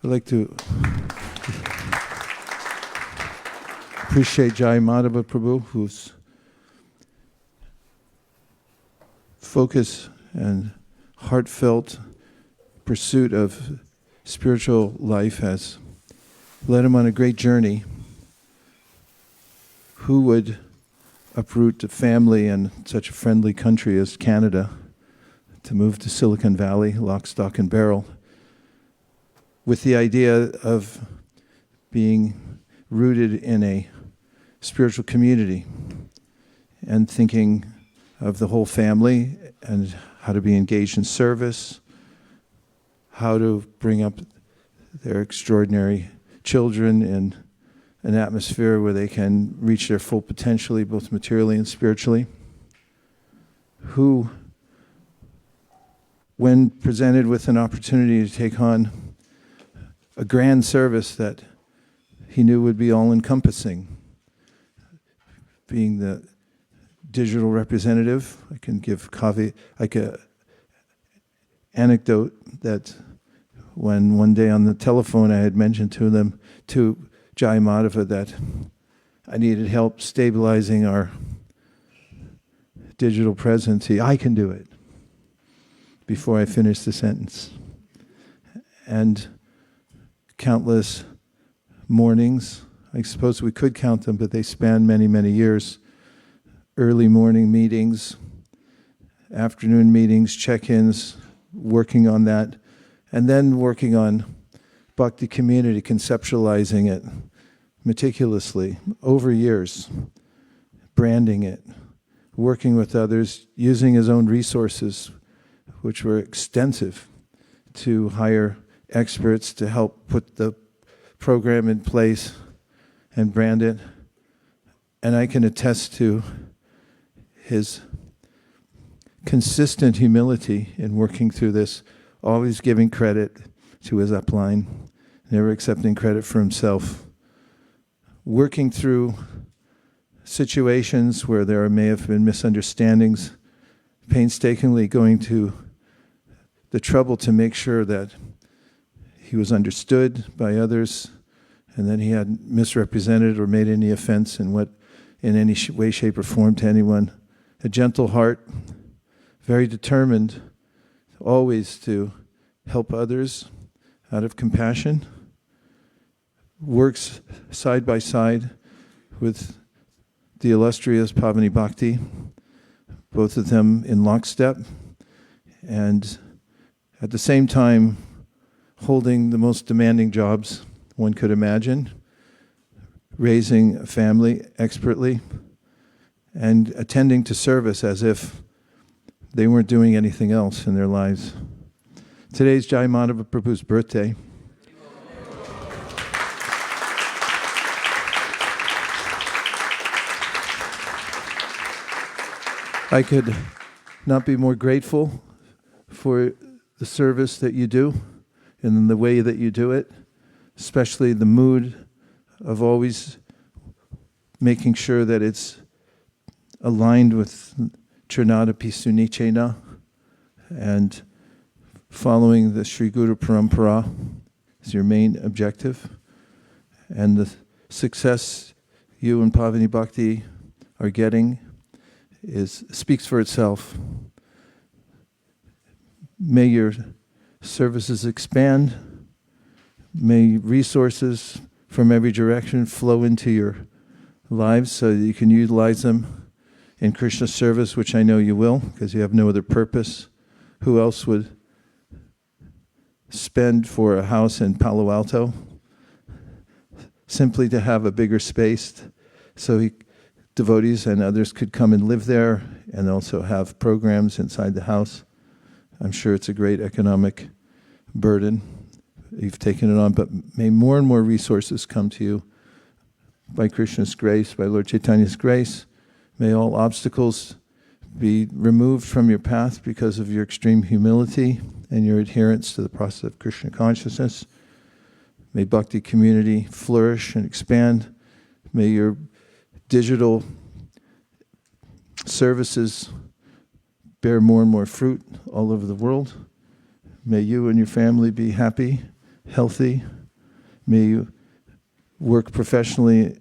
I'd like to appreciate Jai Madhava Prabhu, whose focus and heartfelt pursuit of spiritual life has led him on a great journey. Who would uproot a family in such a friendly country as Canada to move to Silicon Valley, lock, stock, and barrel, with the idea of being rooted in a spiritual community and thinking of the whole family and how to be engaged in service, how to bring up their extraordinary children in an atmosphere where they can reach their full potential, both materially and spiritually. Who, when presented with an opportunity to take on a grand service that he knew would be all-encompassing, being the digital representative, I can give an anecdote that when one day on the telephone I had mentioned to Jai Madhava that I needed help stabilizing our digital presence. I can do it, before I finished the sentence. And countless mornings, I suppose we could count them, but they span many, many years. Early morning meetings, afternoon meetings, check-ins, working on that, and then working on Bhakti community, conceptualizing it meticulously over years, branding it, working with others, using his own resources, which were extensive, to hire experts to help put the program in place and brand it. And I can attest to his consistent humility in working through this, always giving credit to his upline, never accepting credit for himself, working through situations where there may have been misunderstandings, painstakingly going to the trouble to make sure that he was understood by others, and that he hadn't misrepresented or made any offense in any way, shape, or form to anyone. A gentle heart, very determined always to help others out of compassion, works side by side with the illustrious Pavani Bhakti, both of them in lockstep, and at the same time holding the most demanding jobs one could imagine, raising a family expertly, and attending to service as if they weren't doing anything else in their lives. Today's Jai Madhava Prabhu's birthday. I could not be more grateful for the service that you do and the way that you do it, especially the mood of always making sure that it's aligned with Trinadapi Sunichena and following the Sri Guru Parampara is your main objective. And the success you and Pavani Bhakti are getting speaks for itself. May your services expand. May resources from every direction flow into your lives so that you can utilize them in Krishna service, which I know you will, because you have no other purpose. Who else would spend for a house in Palo Alto simply to have a bigger space so devotees and others could come and live there and also have programs inside the house? I'm sure it's a great economic burden. You've taken it on, but may more and more resources come to you by Krishna's grace, by Lord Chaitanya's grace. May all obstacles be removed from your path because of your extreme humility and your adherence to the process of Krishna consciousness. May Bhakti community flourish and expand. May your digital services bear more and more fruit all over the world. May you and your family be happy healthy. May you work professionally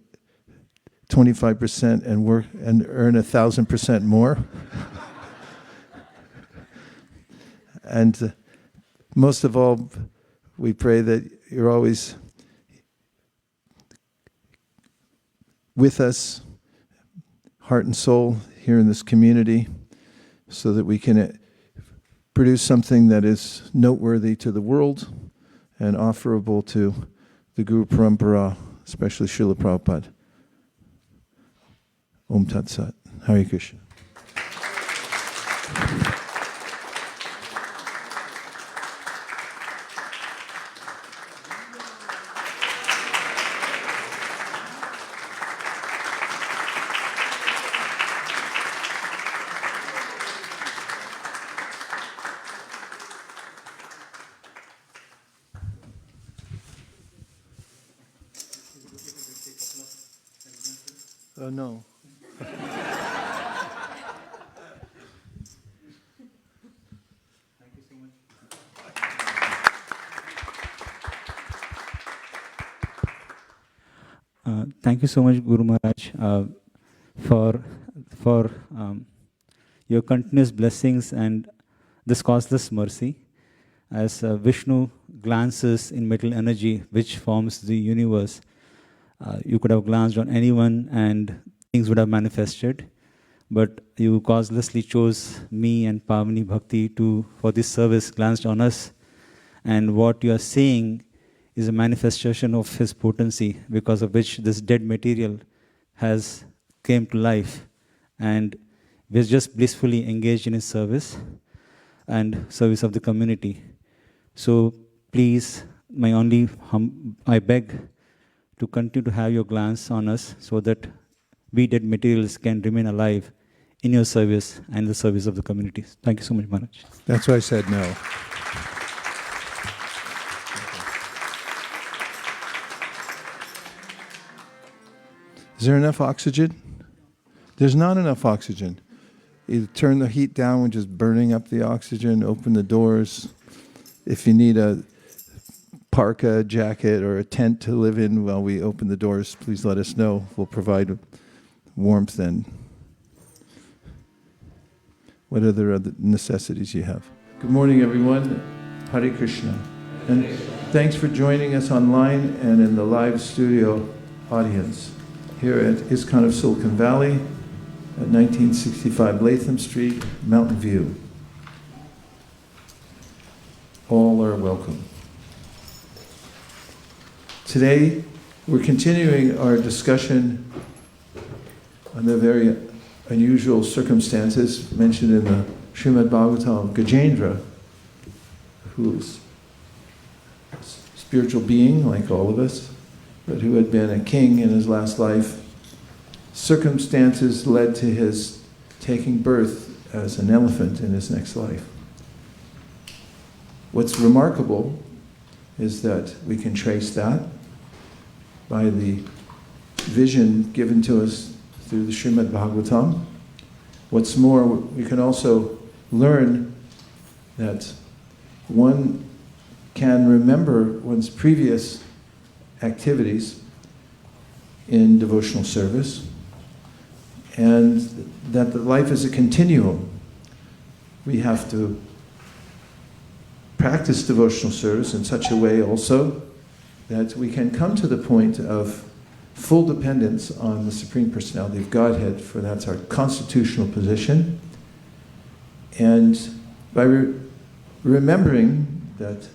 25% and earn 1,000% more. And most of all, we pray that you're always with us, heart and soul, here in this community, so that we can produce something that is noteworthy to the world and offerable to the Guru Parampara, especially Srila Prabhupada. Om Tat Sat. Hare Krishna. No. Thank you so much, Guru Maharaj, for your continuous blessings and this causeless mercy. As Vishnu glances in material energy, which forms the universe, you could have glanced on anyone and things would have manifested. But you causelessly chose me and Pavani Bhakti for this service, glanced on us. And what you are seeing is a manifestation of His potency, because of which this dead material has came to life. And we're just blissfully engaged in His service and service of the community. So please, I beg to continue to have your glance on us so that we dead materials can remain alive in your service and the service of the community. Thank you so much, Maharaj. That's why I said no. Is there enough oxygen? There's not enough oxygen. Either turn the heat down when just burning up the oxygen, open the doors. If you need a parka, jacket, or a tent to live in while we open the doors, please let us know. We'll provide warmth and what other necessities you have. Good morning, everyone. Hare Krishna. And thanks for joining us online and in the live studio audience here at ISKCON of Silicon Valley at 1965 Latham Street, Mountain View. All are welcome. Today, we're continuing our discussion on the very unusual circumstances mentioned in the Srimad Bhagavatam of Gajendra, who's a spiritual being like all of us, but who had been a king in his last life. Circumstances led to his taking birth as an elephant in his next life. What's remarkable is that we can trace that by the vision given to us through the Srimad Bhagavatam. What's more, we can also learn that one can remember one's previous activities in devotional service, and that the life is a continuum. We have to practice devotional service in such a way also that we can come to the point of full dependence on the Supreme Personality of Godhead, for that's our constitutional position. And by remembering that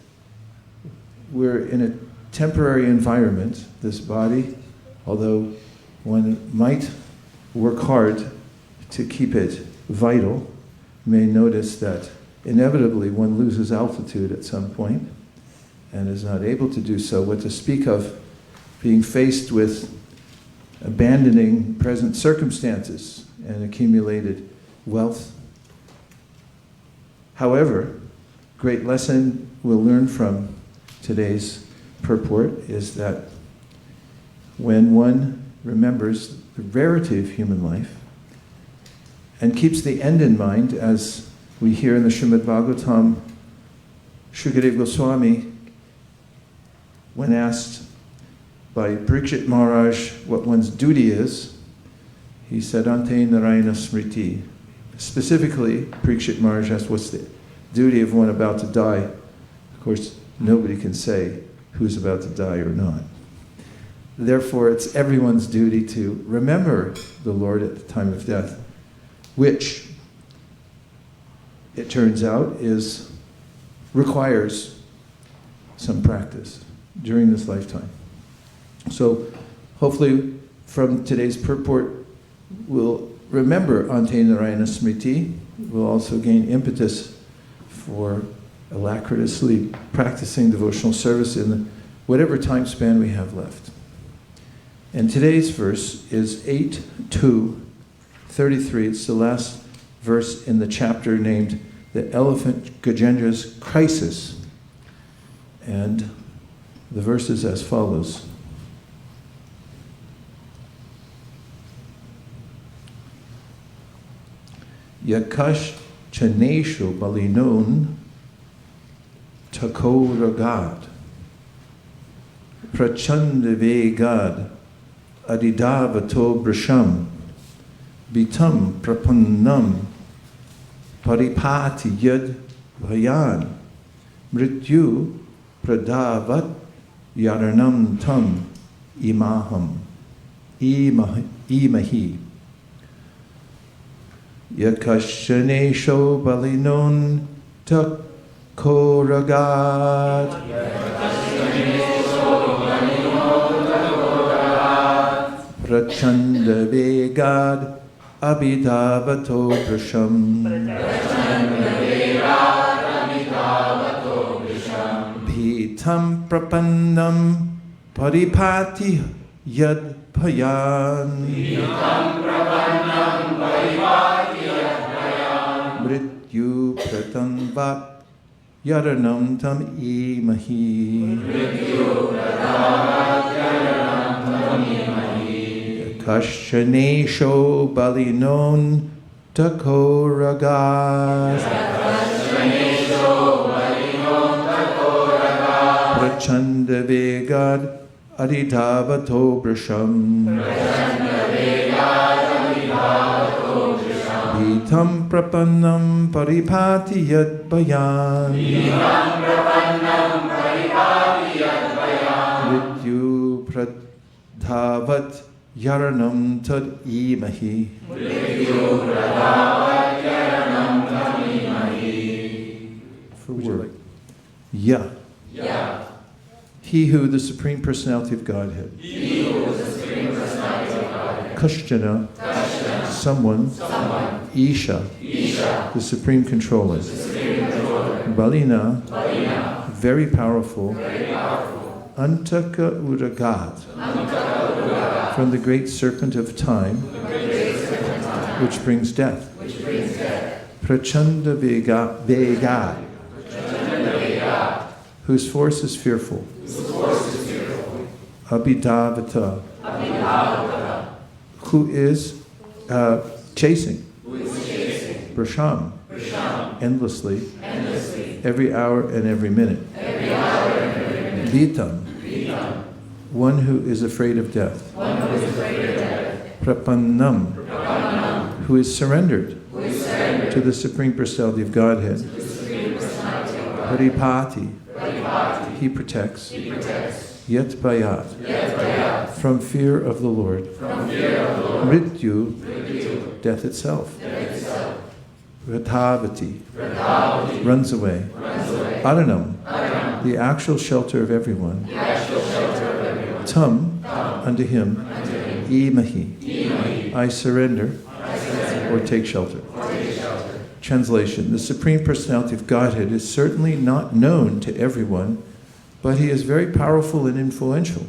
we're in a temporary environment, this body, although one might work hard to keep it vital, you may notice that inevitably one loses altitude at some point and is not able to do so, what to speak of being faced with abandoning present circumstances and accumulated wealth. However, great lesson we'll learn from today's purport is that when one remembers the rarity of human life and keeps the end in mind, as we hear in the Srimad Bhagavatam, Shukadeva Goswami when asked by Parikshit Maharaj what one's duty is, he said, Ante Narayana Smriti. Specifically, Parikshit Maharaj asked, what's the duty of one about to die? Of course, nobody can say who's about to die or not. Therefore, it's everyone's duty to remember the Lord at the time of death, which, it turns out, requires some practice during this lifetime. So, hopefully, from today's purport, we'll remember Ante Narayana Smriti. We'll also gain impetus for alacritously practicing devotional service in whatever time span we have left. And today's verse is 8:2:33. It's the last verse in the chapter named The Elephant Gajendra's Crisis. And the verse is as follows. Yakash chanesho balinon takoragad prachandavegad adidavato brisham bitam prapannam paripati yad bhayan mrityu pradavat yaranam tam imahi yakashanesho balinon takoragad prachanda vegad abhidavato prasham bhitam prapannam paripati yad bhayan mrityu pratanvat yaranam tam imahi. Kashanesho balinon takoragad prachanda vegad adhidavato brisham bhitam prapannam paripati yad bhayan mrityu pradhavat yaranam tad imahi. For word. Ya. He who the Supreme Personality of Godhead. Kṛṣṇa. Someone. Isha. The Supreme Controller. Balina. Very powerful. Antaka Uragat. From the great serpent of time, which brings death. Prachanda vegad, whose force is fearful. Abhidavata, who is chasing. Brisham, endlessly, every hour and every minute. Vitam, one who is afraid of death. Prapannam, who is surrendered to the Supreme Personality of Godhead. Paripati, he protects. Yet bayat, from fear of the Lord. Mrityu, death itself. Rathavati, runs away. Aranam, the actual shelter of everyone. Tam, unto him. Imahi, I surrender, or take shelter. Translation: the Supreme Personality of Godhead is certainly not known to everyone, but he is very powerful and influential.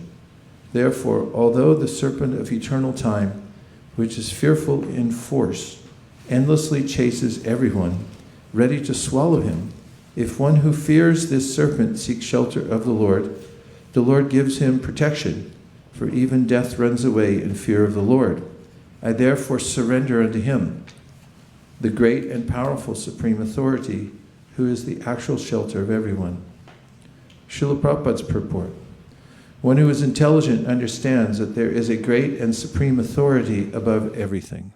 Therefore, although the serpent of eternal time, which is fearful in force, endlessly chases everyone, ready to swallow him, if one who fears this serpent seeks shelter of the Lord gives him protection, for even death runs away in fear of the Lord. I therefore surrender unto him, the great and powerful Supreme Authority, who is the actual shelter of everyone. Srila Prabhupada's purport. One who is intelligent understands that there is a great and supreme authority above everything.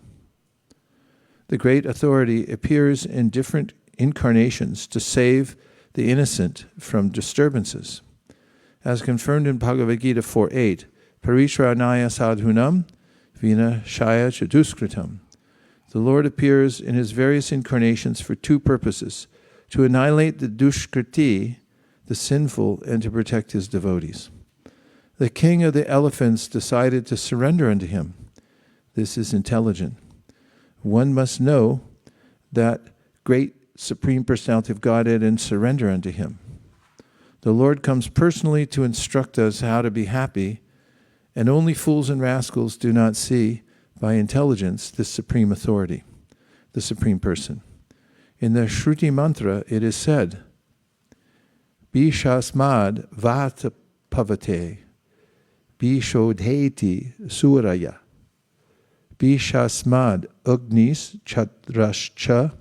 The great authority appears in different incarnations to save the innocent from disturbances. As confirmed in Bhagavad Gita 4.8, Parishranaya sadhunam vina shaya chaduskritam. The Lord appears in his various incarnations for two purposes: to annihilate the dushkriti, the sinful, and to protect his devotees. The king of the elephants decided to surrender unto him. This is intelligent. One must know that great Supreme Personality of Godhead and surrender unto him. The Lord comes personally to instruct us how to be happy, and only fools and rascals do not see by intelligence this supreme authority, the Supreme Person. In the Shruti mantra it is said, Bishasmad vata pavate, Bishodheti suraya, Bishasmad ugnis chadrascha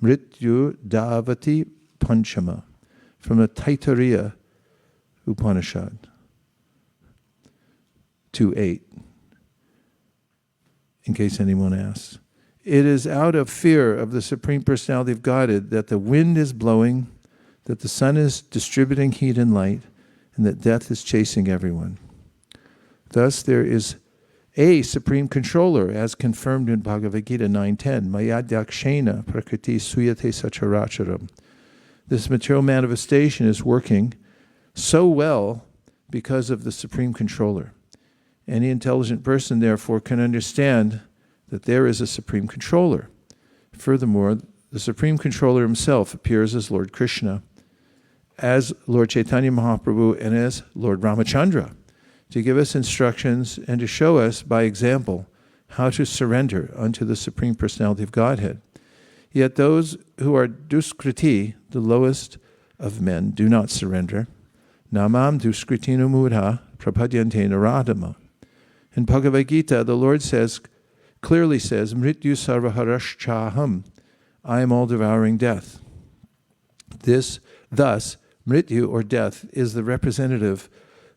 mrityu davati panchama, from the Taittiriya Upanishad 2.8, in case anyone asks. It is out of fear of the Supreme Personality of Godhead that the wind is blowing, that the sun is distributing heat and light, and that death is chasing everyone. Thus there is a Supreme Controller, as confirmed in Bhagavad Gita 9.10, Mayadhyakshena prakriti suyate sacharacharam. This material manifestation is working so well because of the Supreme Controller. Any intelligent person, therefore, can understand that there is a Supreme Controller. Furthermore, the Supreme Controller himself appears as Lord Krishna, as Lord Chaitanya Mahaprabhu, and as Lord Ramachandra, to give us instructions and to show us by example how to surrender unto the Supreme Personality of Godhead. Yet those who are duskriti, the lowest of men, do not surrender. Namam duskritino mudha prapadyante naradama. In Bhagavad Gita, the Lord clearly says, Mrityu sarvaharaschaham, I am all-devouring death. Thus, Mrityu, or death, is the representative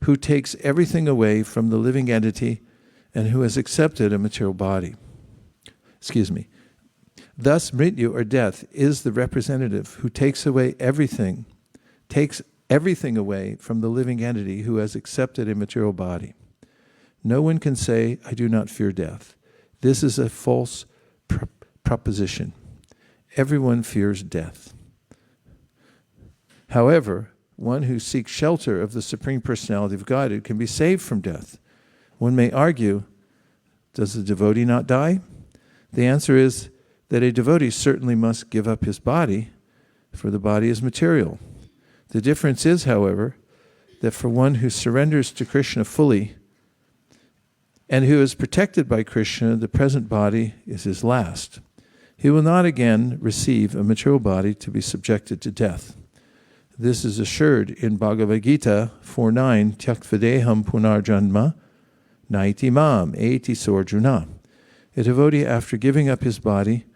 who takes everything away from the living entity and who has accepted a material body. Thus, Mrityu, or death, is the representative who takes everything away from the living entity who has accepted a material body. No one can say, I do not fear death. This is a false proposition. Everyone fears death. However, one who seeks shelter of the Supreme Personality of Godhead can be saved from death. One may argue, does the devotee not die? The answer is that a devotee certainly must give up his body, for the body is material. The difference is, however, that for one who surrenders to Krishna fully and who is protected by Krishna, the present body is his last. He will not again receive a material body to be subjected to death. This is assured in Bhagavad Gita 4.9, Tyaktvadeham punarjanma naiti mam eti sorjuna. A devotee, after giving up his body,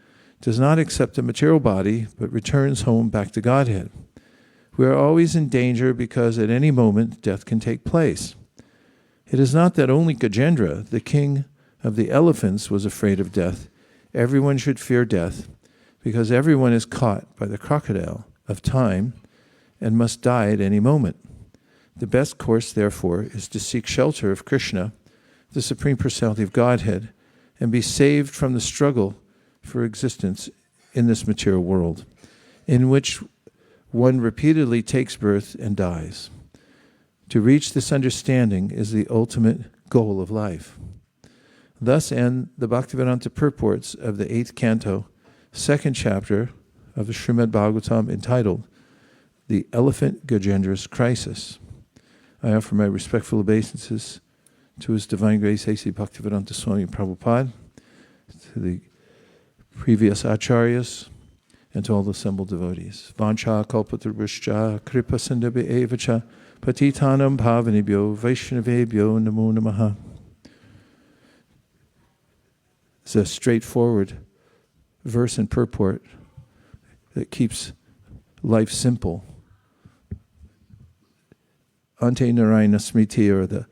does not accept a material body, but returns home back to Godhead. We are always in danger because at any moment death can take place. It is not that only Gajendra, the king of the elephants, was afraid of death. Everyone should fear death, because everyone is caught by the crocodile of time and must die at any moment. The best course, therefore, is to seek shelter of Krishna, the Supreme Personality of Godhead, and be saved from the struggle for existence in this material world, in which one repeatedly takes birth and dies. To reach this understanding is the ultimate goal of life. Thus end the Bhaktivedanta purports of the 8th canto, 2nd chapter of the Srimad Bhagavatam, entitled The Elephant Gajendra's Crisis. I offer my respectful obeisances to His Divine Grace A.C. Bhaktivedanta Swami Prabhupada, to the previous acharyas, and to all the assembled devotees. Vancha kalpatarvishcha kripa sindabhi evacha patitanam pavanibhyo vaishnavebhyo namo namaha. It's a straightforward verse and purport that keeps life simple. ante narayana smriti, or the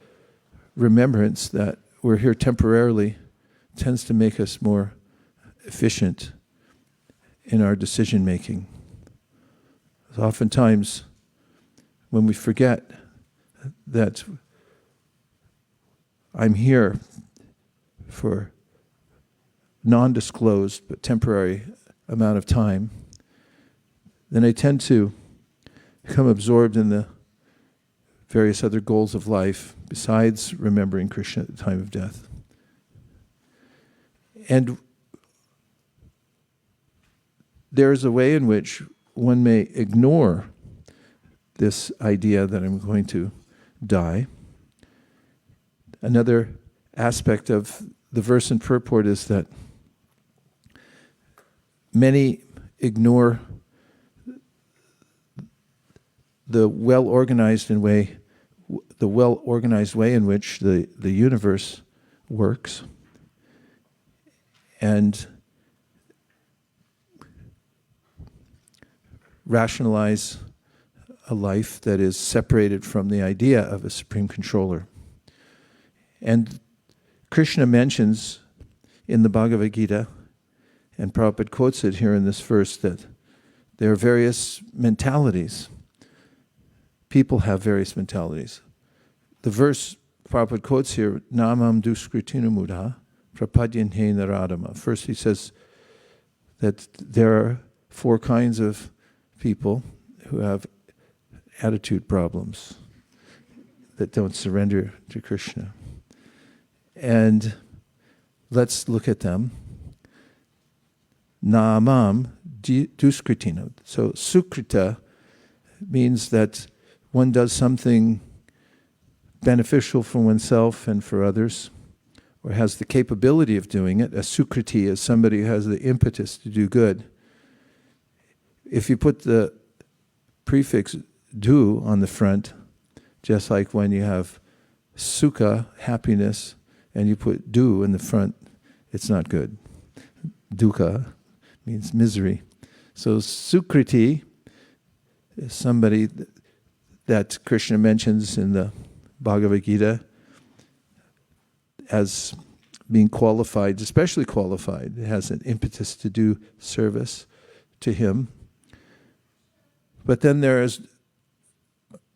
remembrance that we're here temporarily, tends to make us more efficient in our decision making. Oftentimes, when we forget that I'm here for non-disclosed but temporary amount of time, then I tend to become absorbed in the various other goals of life besides remembering Krishna at the time of death. And there is a way in which one may ignore this idea that I'm going to die. Another aspect of the verse and purport is that many ignore the well-organized way in which the universe works, and rationalize a life that is separated from the idea of a supreme controller. And Krishna mentions in the Bhagavad Gita, and Prabhupada quotes it here in this verse, that there are various mentalities. People have various mentalities. The verse Prabhupada quotes here, Namam duskritina mudha prapadyante naradama. First he says that there are 4 kinds of people who have attitude problems, that don't surrender to Krishna. And let's look at them. Namam duskritina. So sukrita means that one does something beneficial for oneself and for others, or has the capability of doing it. A sukriti is somebody who has the impetus to do good. If you put the prefix du on the front, just like when you have sukha, happiness, and you put du in the front, it's not good. Dukkha means misery. So sukriti is somebody that Krishna mentions in the Bhagavad Gita as being qualified, especially qualified. It has an impetus to do service to him. But then there is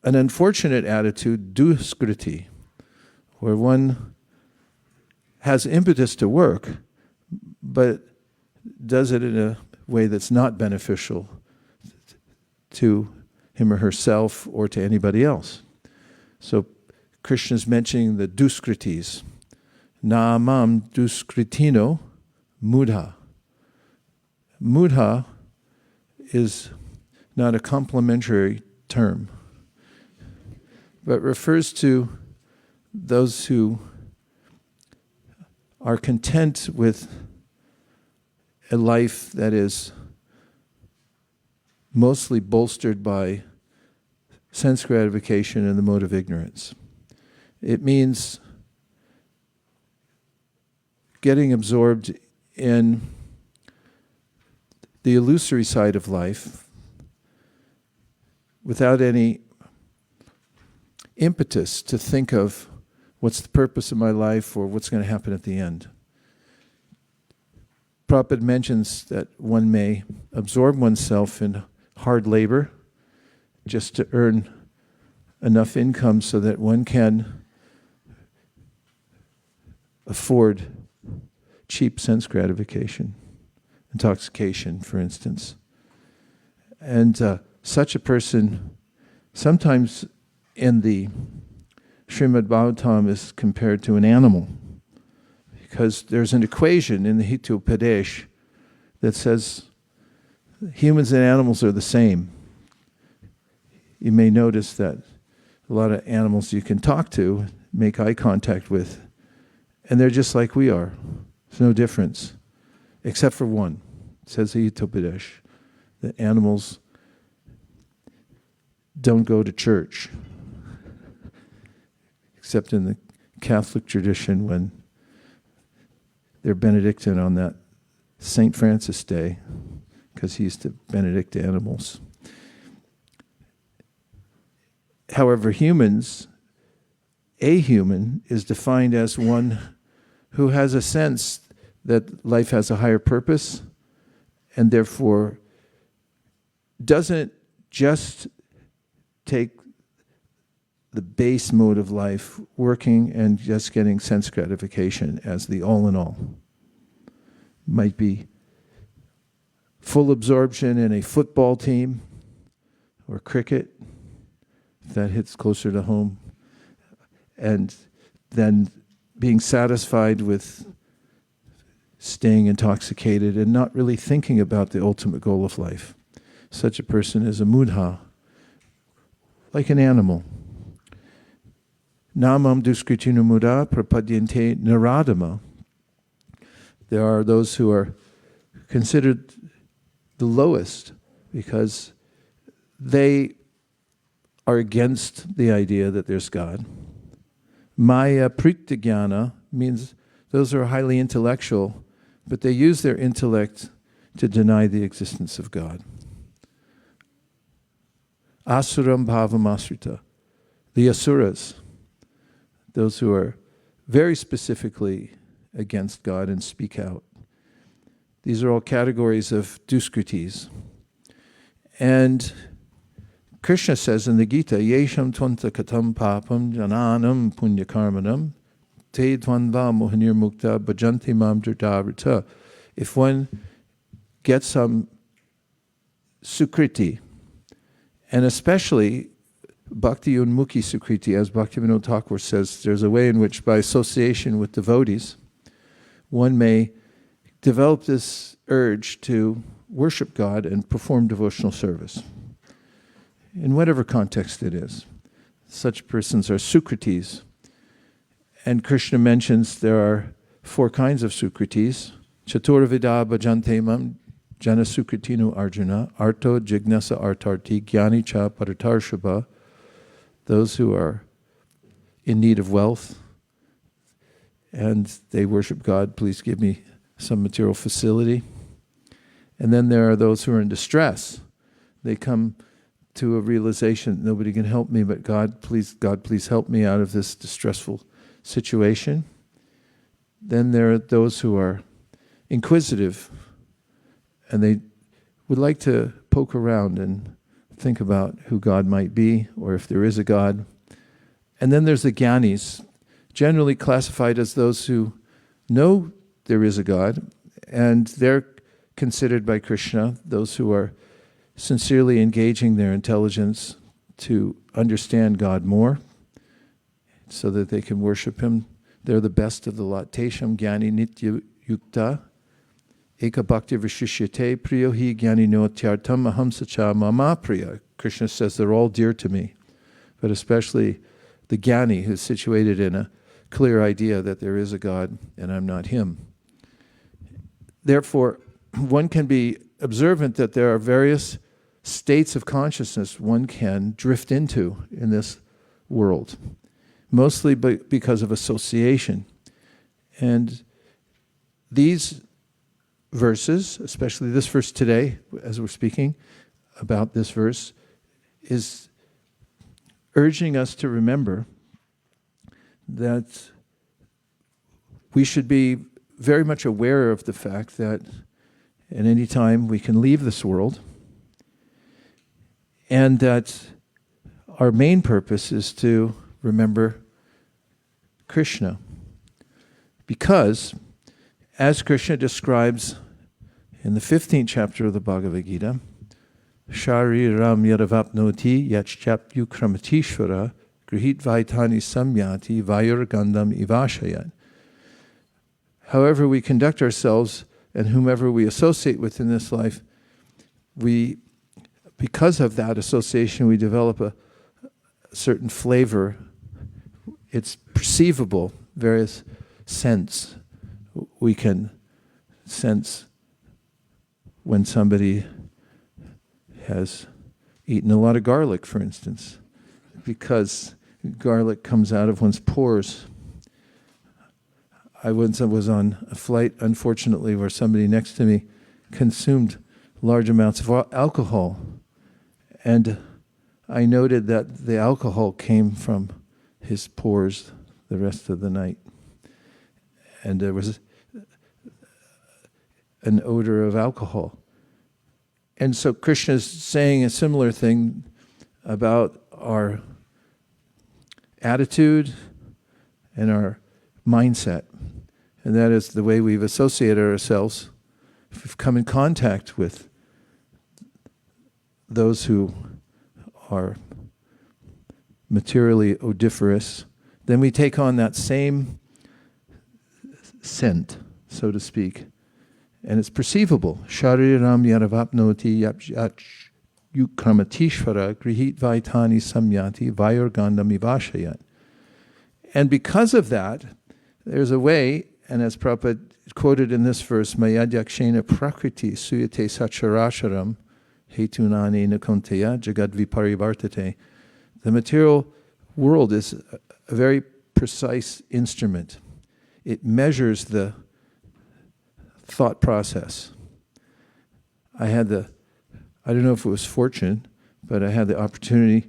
an unfortunate attitude, duskriti, where one has impetus to work, but does it in a way that's not beneficial to him or herself or to anybody else. So Krishna's mentioning the duskritis. Namam duskritino mudha. Mudha is not a complimentary term, but refers to those who are content with a life that is mostly bolstered by sense gratification and the mode of ignorance. It means getting absorbed in the illusory side of life without any impetus to think of what's the purpose of my life or what's going to happen at the end. Prabhupada mentions that one may absorb oneself in hard labor just to earn enough income so that one can afford cheap sense gratification, intoxication, for instance. And such a person, sometimes in the Srimad Bhagavatam, is compared to an animal, because there's an equation in the Hitopadesh that says humans and animals are the same. You may notice that a lot of animals you can talk to, make eye contact with, and they're just like we are. There's no difference, except for one. It says the Hitopadesh, that animals don't go to church, except in the Catholic tradition when they're Benedictine on that St. Francis Day, because he used to benedict animals. However, a human is defined as one who has a sense that life has a higher purpose and therefore doesn't just take the base mode of life, working and just getting sense gratification as the all in all. Might be full absorption in a football team or cricket, if that hits closer to home, and then being satisfied with staying intoxicated and not really thinking about the ultimate goal of life. Such a person is a mudha, like an animal. Namam duskritinu mudha prapadyante naradama. There are those who are considered the lowest because they are against the idea that there's God. Maya pritigyana means those who are highly intellectual, but they use their intellect to deny the existence of God. Asuram bhavam asrita, the asuras, those who are very specifically against God and speak out. These are all categories of duskritis. And Krishna says in the Gita, Yesham tvanta katam papam jananam punyakarmanam te dvandva mohanir mukta bhajanti mam dritavrita. If one gets some sukriti, and especially bhakti unmukhi sukriti, as Bhaktivinoda Thakur says, there's a way in which by association with devotees, one may develop this urge to worship God and perform devotional service, in whatever context it is. Such persons are sukritis. And Krishna mentions there are 4 kinds of sukritis. Chaturvida bhajante mam jana sukritinu arjuna, arto jignasa artarti, gyani cha paratarshaba. Those who are in need of wealth and they worship God, please give me some material facility. And then there are those who are in distress. They come to a realization, nobody can help me but God, please help me out of this distressful situation. Then there are those who are inquisitive and they would like to poke around and think about who God might be or if there is a God. And then there's the jnanis, generally classified as those who know there is a God, and they're considered by Krishna those who are sincerely engaging their intelligence to understand God more so that they can worship Him. They're the best of the lot. Tesham jnani nitya yukta eka bhakti vishishyate priyo hi jnani no tyartam aham sacha mama priya. Krishna says they're all dear to me, but especially the jnani who's situated in a clear idea that there is a God and I'm not him. Therefore, one can be observant that there are various states of consciousness one can drift into in this world, mostly because of association. And these verses, especially this verse today, as we're speaking about this verse, is urging us to remember that we should be very much aware of the fact that at any time we can leave this world, and that our main purpose is to remember Krishna. Because, as Krishna describes in the 15th chapter of the Bhagavad Gita, Shariram yadavapnoti yachchapyu kramatishvara grihit vaitani samyati vayurgandam ivashayat. However we conduct ourselves and whomever we associate with in this life, because of that association, we develop a certain flavor. It's perceivable, various sense. We can sense when somebody has eaten a lot of garlic, for instance, because garlic comes out of one's pores. I once was on a flight, unfortunately, where somebody next to me consumed large amounts of alcohol. And I noted that the alcohol came from his pores the rest of the night. And there was an odor of alcohol. And so Krishna's saying a similar thing about our attitude and our mindset. And that is the way we've associated ourselves. If we've come in contact with those who are materially odoriferous, then we take on that same scent, so to speak, and it's perceivable. Shariram yaravapnoti yukramatishvara grihit vaitani samyati vayurgandam ivashayat. And because of that, there's a way, and as Prabhupada quoted in this verse, Mayadhyakshena prakriti suyate sacharasharam hetunane nakonteya jagad viparivartate. The material world is a very precise instrument. It measures the thought process. I don't know if it was fortune, but I had the opportunity.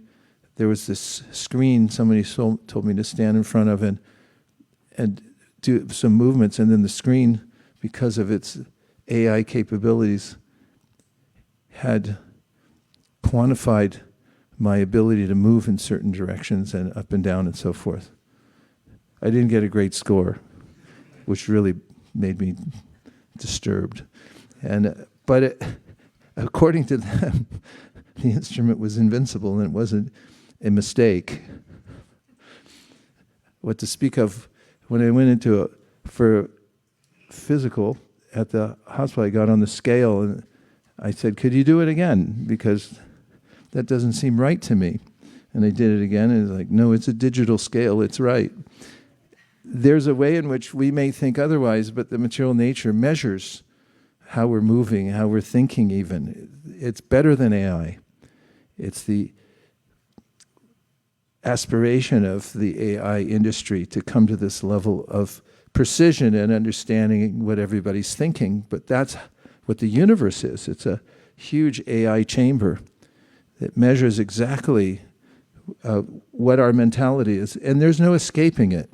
There was this screen somebody told me to stand in front of and do some movements, and then the screen, because of its AI capabilities, had quantified my ability to move in certain directions and up and down and so forth. I didn't get a great score, which really made me disturbed. But according to them, the instrument was invincible and it wasn't a mistake. What to speak of, when I went for physical at the hospital, I got on the scale and I said, could you do it again? Because that doesn't seem right to me. And I did it again, and it's like, no, it's a digital scale, it's right. There's a way in which we may think otherwise, but the material nature measures how we're moving, how we're thinking even. It's better than AI. It's the aspiration of the AI industry to come to this level of precision and understanding what everybody's thinking, but that's what the universe is. It's a huge AI chamber that measures exactly what our mentality is, and there's no escaping it.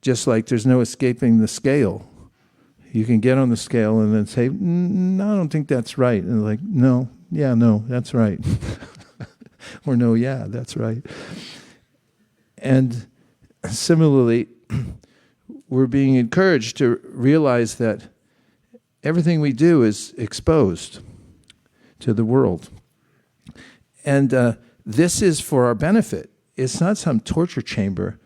Just like there's no escaping the scale. You can get on the scale and then say, no, I don't think that's right. And like, no, yeah, no, that's right. Or no, yeah, that's right. And similarly, we're being encouraged to realize that everything we do is exposed to the world. And this is for our benefit. It's not some torture chamber.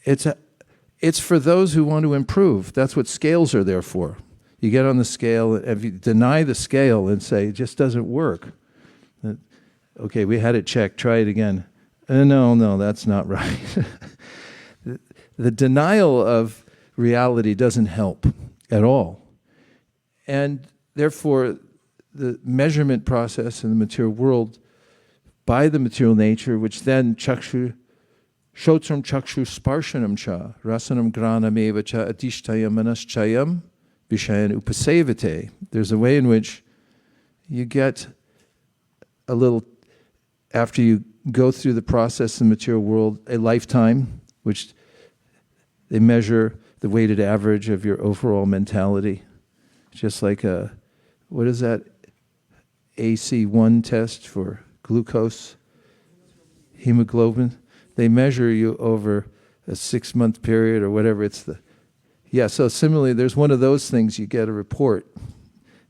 It's for those who want to improve. That's what scales are there for. You get on the scale, if you deny the scale and say, it just doesn't work. Okay, we had it checked, try it again. No, that's not right. The denial of reality doesn't help at all. And therefore, the measurement process in the material world by the material nature, which then shotram chakshu sparshanam cha, rasanam granameva cha adishtayam manaschayam vishayan upasevate. There's a way in which you get a little, after you go through the process in the material world, a lifetime, which they measure the weighted average of your overall mentality. Just like what is that AC1 test for glucose, hemoglobin? They measure you over a 6-month period or whatever. So similarly, there's one of those things, you get a report.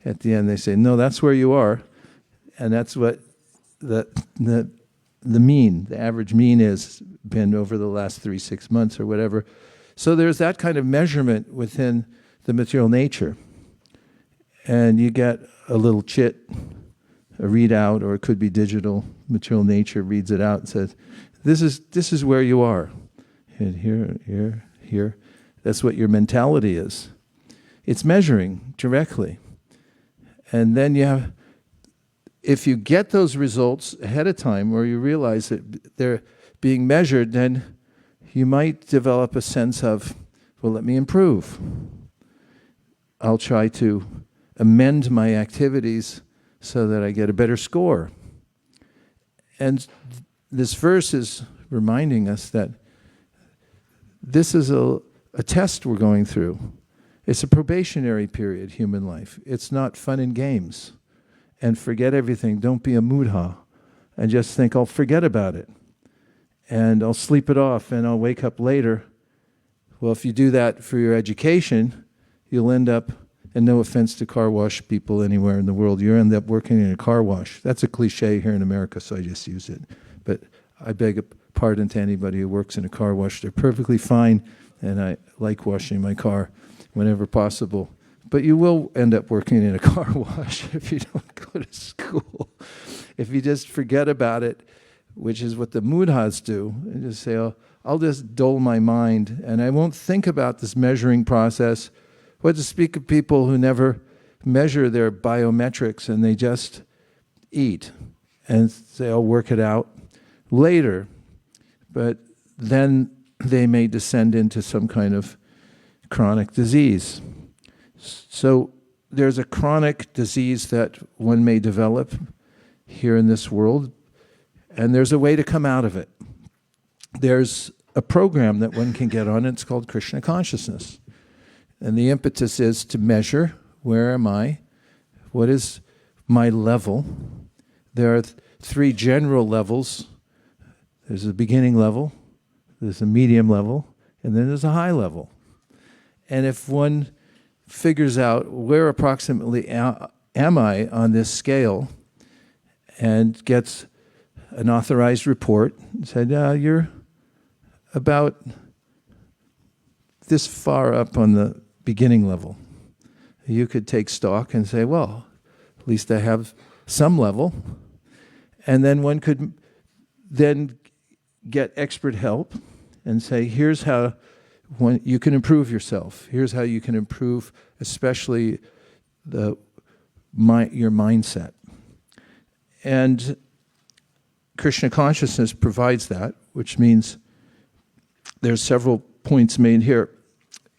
At the end, they say, no, that's where you are. And that's what the mean, the average mean has been over the last 6 months or whatever. So there's that kind of measurement within the material nature. And you get a little chit, a readout, or it could be digital. Material nature reads it out and says, this is where you are. And here. That's what your mentality is. It's measuring directly. And then if you get those results ahead of time, or you realize that they're being measured, then you might develop a sense of, well, let me improve. I'll try to amend my activities so that I get a better score. And this verse is reminding us that this is a test we're going through. It's a probationary period, human life. It's not fun and games. And forget everything. Don't be a mudha. And just think, I'll forget about it. And I'll sleep it off and I'll wake up later. Well, if you do that for your education, you'll end up, and no offense to car wash people anywhere in the world, you'll end up working in a car wash. That's a cliche here in America, so I just use it. But I beg a pardon to anybody who works in a car wash. They're perfectly fine, and I like washing my car whenever possible. But you will end up working in a car wash if you don't go to school. If you just forget about it, which is what the mudhas do, and just say, oh, I'll just dull my mind, and I won't think about this measuring process. What to speak of people who never measure their biometrics, and they just eat and say, I'll work it out later. But then they may descend into some kind of chronic disease. So there's a chronic disease that one may develop here in this world, and there's a way to come out of it. There's a program that one can get on, it's called Krishna consciousness. And the impetus is to measure, where am I? What is my level? There are three general levels. There's a beginning level, there's a medium level, and then there's a high level. And if one figures out where approximately am I on this scale and gets an authorized report and said, you're about this far up on the beginning level. You could take stock and say, well, at least I have some level. And then one could then get expert help and say, here's how you can improve yourself. Here's how you can improve especially your mindset. And Krishna consciousness provides that, which means there's several points made here.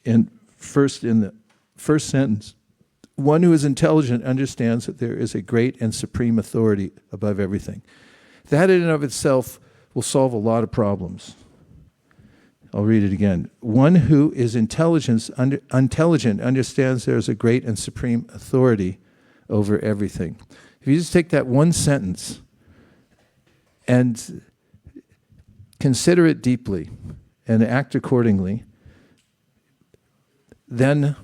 In the first sentence, one who is intelligent understands that there is a great and supreme authority above everything. That in and of itself will solve a lot of problems. I'll read it again. One who is intelligent understands there is a great and supreme authority over everything. If you just take that one sentence and consider it deeply and act accordingly, then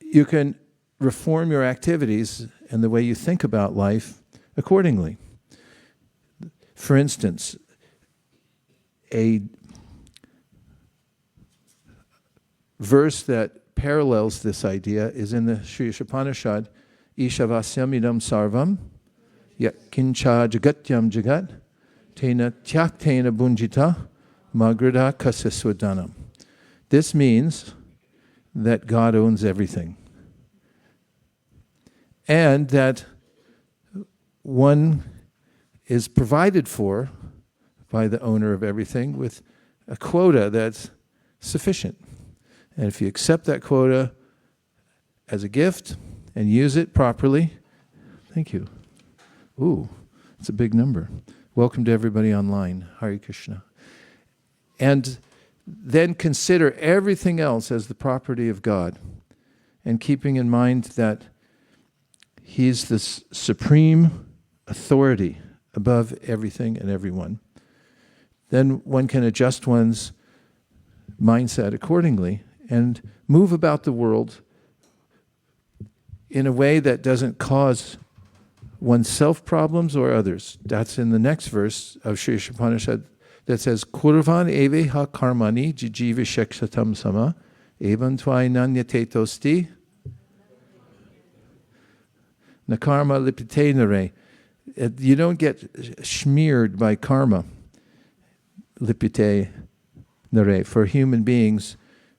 you can reform your activities and the way you think about life accordingly. For instance, a verse that parallels this idea is in the Sri Upanishad, Ishavasyam idam sarvam, yat kincha jagatyam jagat, tena tyaktena bunjita, magrada kasaswadanam. This means that God owns everything. And that one is provided for by the owner of everything with a quota that's sufficient. And if you accept that quota as a gift and use it properly, thank you. Ooh, it's a big number. Welcome to everybody online. Hare Krishna. And then consider everything else as the property of God, and keeping in mind that He's the supreme authority above everything and everyone. Then one can adjust one's mindset accordingly and move about the world in a way that doesn't cause oneself problems or others. That's in the next verse of Sri Upanishad that says, Kurvan eve ha karmani jijiva sheksatam sama evan tvai nanyatetosti nakarma lipite nare. You don't get smeared by karma, lipite nare, for human beings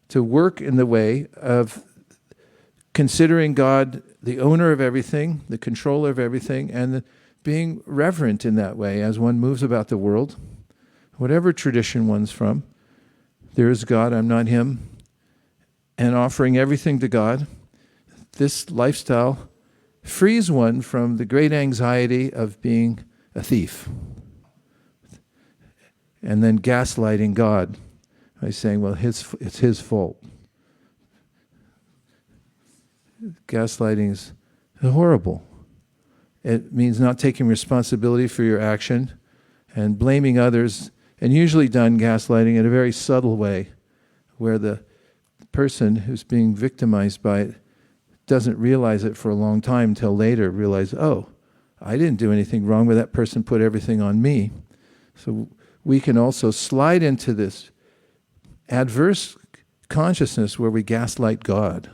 to work in the way of considering God the owner of everything, the controller of everything, and being reverent in that way as one moves about the world. Whatever tradition one's from, there is God, I'm not Him, and offering everything to God. This lifestyle frees one from the great anxiety of being a thief. And then gaslighting God by saying, well, it's his fault. Gaslighting is horrible. It means not taking responsibility for your action and blaming others, and usually done gaslighting in a very subtle way, where the person who's being victimized by it doesn't realize it for a long time until later realize, oh, I didn't do anything wrong, but that person put everything on me. So we can also slide into this adverse consciousness where we gaslight God.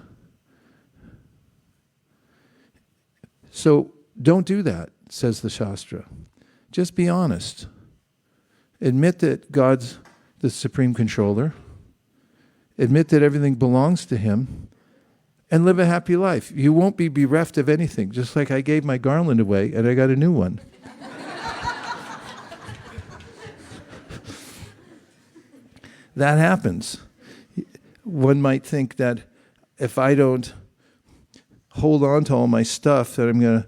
So don't do that, says the shastra. Just be honest. Admit that God's the supreme controller. Admit that everything belongs to Him. And live a happy life. You won't be bereft of anything, just like I gave my garland away and I got a new one. That happens. One might think that if I don't hold on to all my stuff, that I'm going to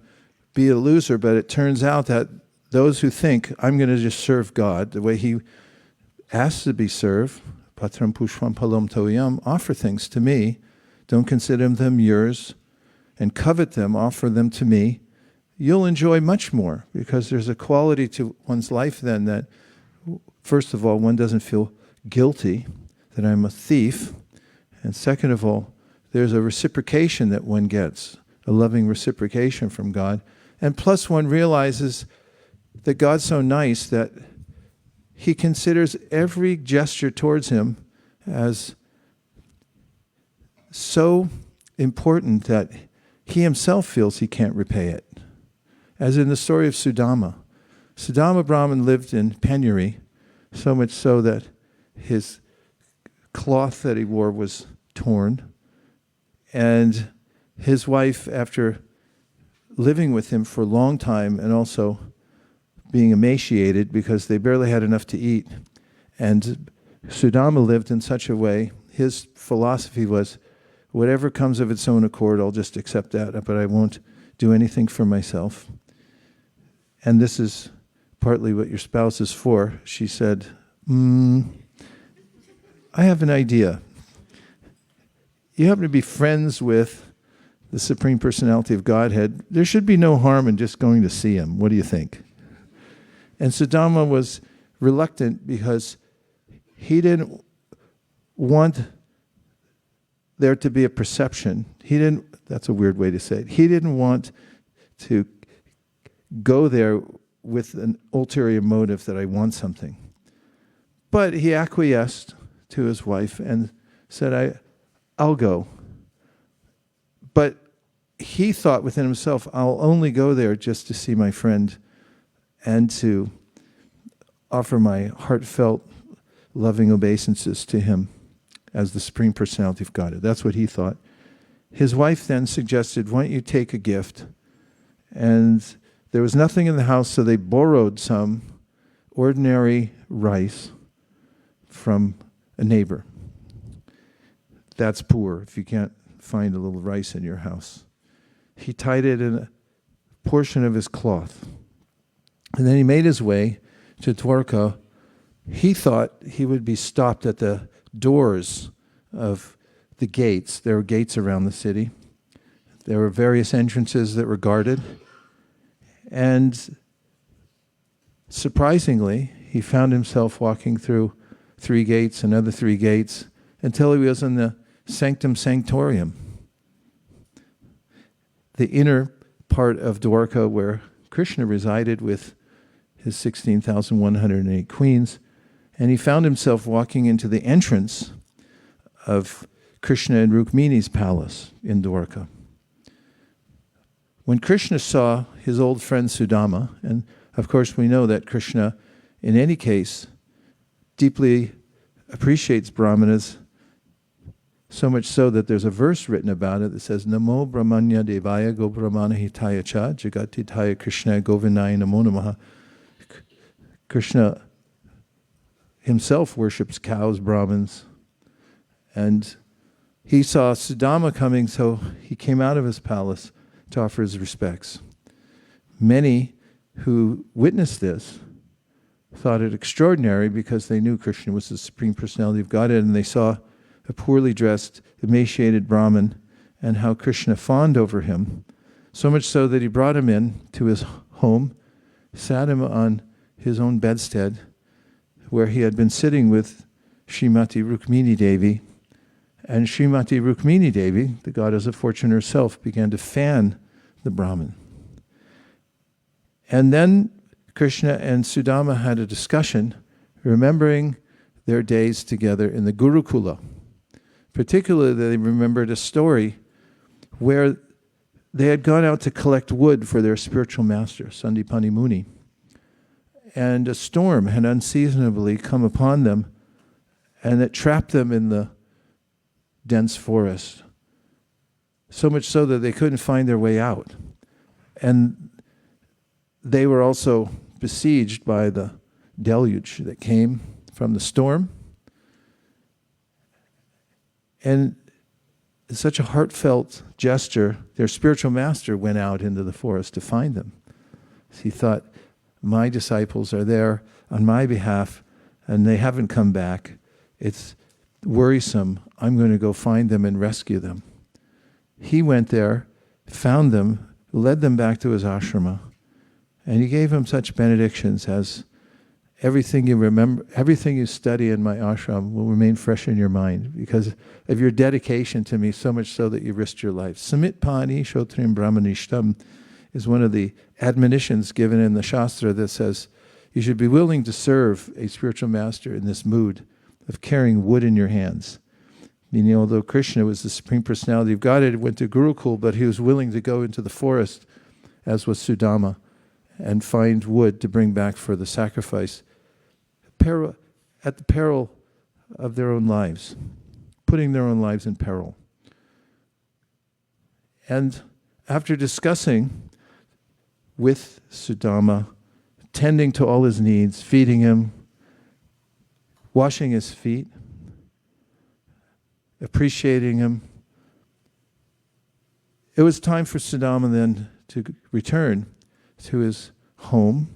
be a loser, but it turns out that those who think I'm going to just serve God the way He asks to be served, patraṁ, puṣpaṁ, phalaṁ, toyaṁ, offer things to me, don't consider them yours, and covet them, offer them to me, you'll enjoy much more, because there's a quality to one's life then that, first of all, one doesn't feel guilty that I'm a thief, and second of all, there's a reciprocation that one gets, a loving reciprocation from God, and plus one realizes that God's so nice that He considers every gesture towards Him as so important that He Himself feels He can't repay it. As in the story of Sudāmā. Sudāmā Brahman lived in penury, so much so that his cloth that he wore was torn. And his wife, after living with him for a long time and also being emaciated because they barely had enough to eat, and Sudāmā lived in such a way, his philosophy was, whatever comes of its own accord, I'll just accept that, but I won't do anything for myself. And this is partly what your spouse is for. She said, I have an idea. You happen to be friends with the Supreme Personality of Godhead. There should be no harm in just going to see Him. What do you think? And Sudāmā was reluctant because he didn't want there to be a perception. That's a weird way to say it. He didn't want to go there with an ulterior motive that I want something. But he acquiesced to his wife and said, I'll go. But he thought within himself, I'll only go there just to see my friend and to offer my heartfelt, loving obeisances to him as the Supreme Personality of Godhead. That's what he thought. His wife then suggested, why don't you take a gift? And there was nothing in the house, so they borrowed some ordinary rice from a neighbor. That's poor if you can't find a little rice in your house. He tied it in a portion of his cloth. And then he made his way to Dwarka. He thought he would be stopped at the doors of the gates. There were gates around the city. There were various entrances that were guarded. And surprisingly, he found himself walking through 3 gates, another 3 gates, until he was in the sanctum sanctorum, the inner part of Dwarka where Krishna resided with his 16,108 queens. And he found himself walking into the entrance of Krishna and Rukmini's palace in Dwarka. When Krishna saw his old friend Sudāmā, and of course we know that Krishna, in any case, deeply appreciates brahmanas, so much so that there's a verse written about it that says, Namo Brahmanya Devaya Go Brahmana Hitaya Cha Jagatitaya Krishna Govindaya Namo Namaha. Krishna himself worships cows, Brahmins, and he saw Sudāmā coming, so he came out of his palace to offer his respects. Many who witnessed this thought it extraordinary because they knew Krishna was the Supreme Personality of Godhead, and they saw a poorly dressed, emaciated Brahmin and how Krishna fawned over him, so much so that he brought him in to his home, sat him on his own bedstead, where he had been sitting with Srimati Rukmini Devi, and Srimati Rukmini Devi, the goddess of fortune herself, began to fan the Brahmin. And then Krishna and Sudāmā had a discussion, remembering their days together in the Gurukula. Particularly, they remembered a story where they had gone out to collect wood for their spiritual master, Sandipani Muni. And a storm had unseasonably come upon them, and it trapped them in the dense forest, so much so that they couldn't find their way out. And they were also besieged by the deluge that came from the storm. And in such a heartfelt gesture, their spiritual master went out into the forest to find them. He thought, my disciples are there on my behalf, and they haven't come back. It's worrisome. I'm going to go find them and rescue them. He went there, found them, led them back to his ashrama, and he gave them such benedictions as, everything you remember, everything you study in my ashram will remain fresh in your mind because of your dedication to me, so much so that you risked your life. Samit pani shotrim brahmanishtam is one of the admonitions given in the shastra that says you should be willing to serve a spiritual master in this mood of carrying wood in your hands. Meaning, although Krishna was the Supreme Personality of Godhead, went to Gurukul, but he was willing to go into the forest, as was Sudāmā, and find wood to bring back for the sacrifice, at the peril of their own lives, putting their own lives in peril. And after discussing with Sudāmā, tending to all his needs, feeding him, washing his feet, appreciating him, it was time for Sudāmā then to return to his home.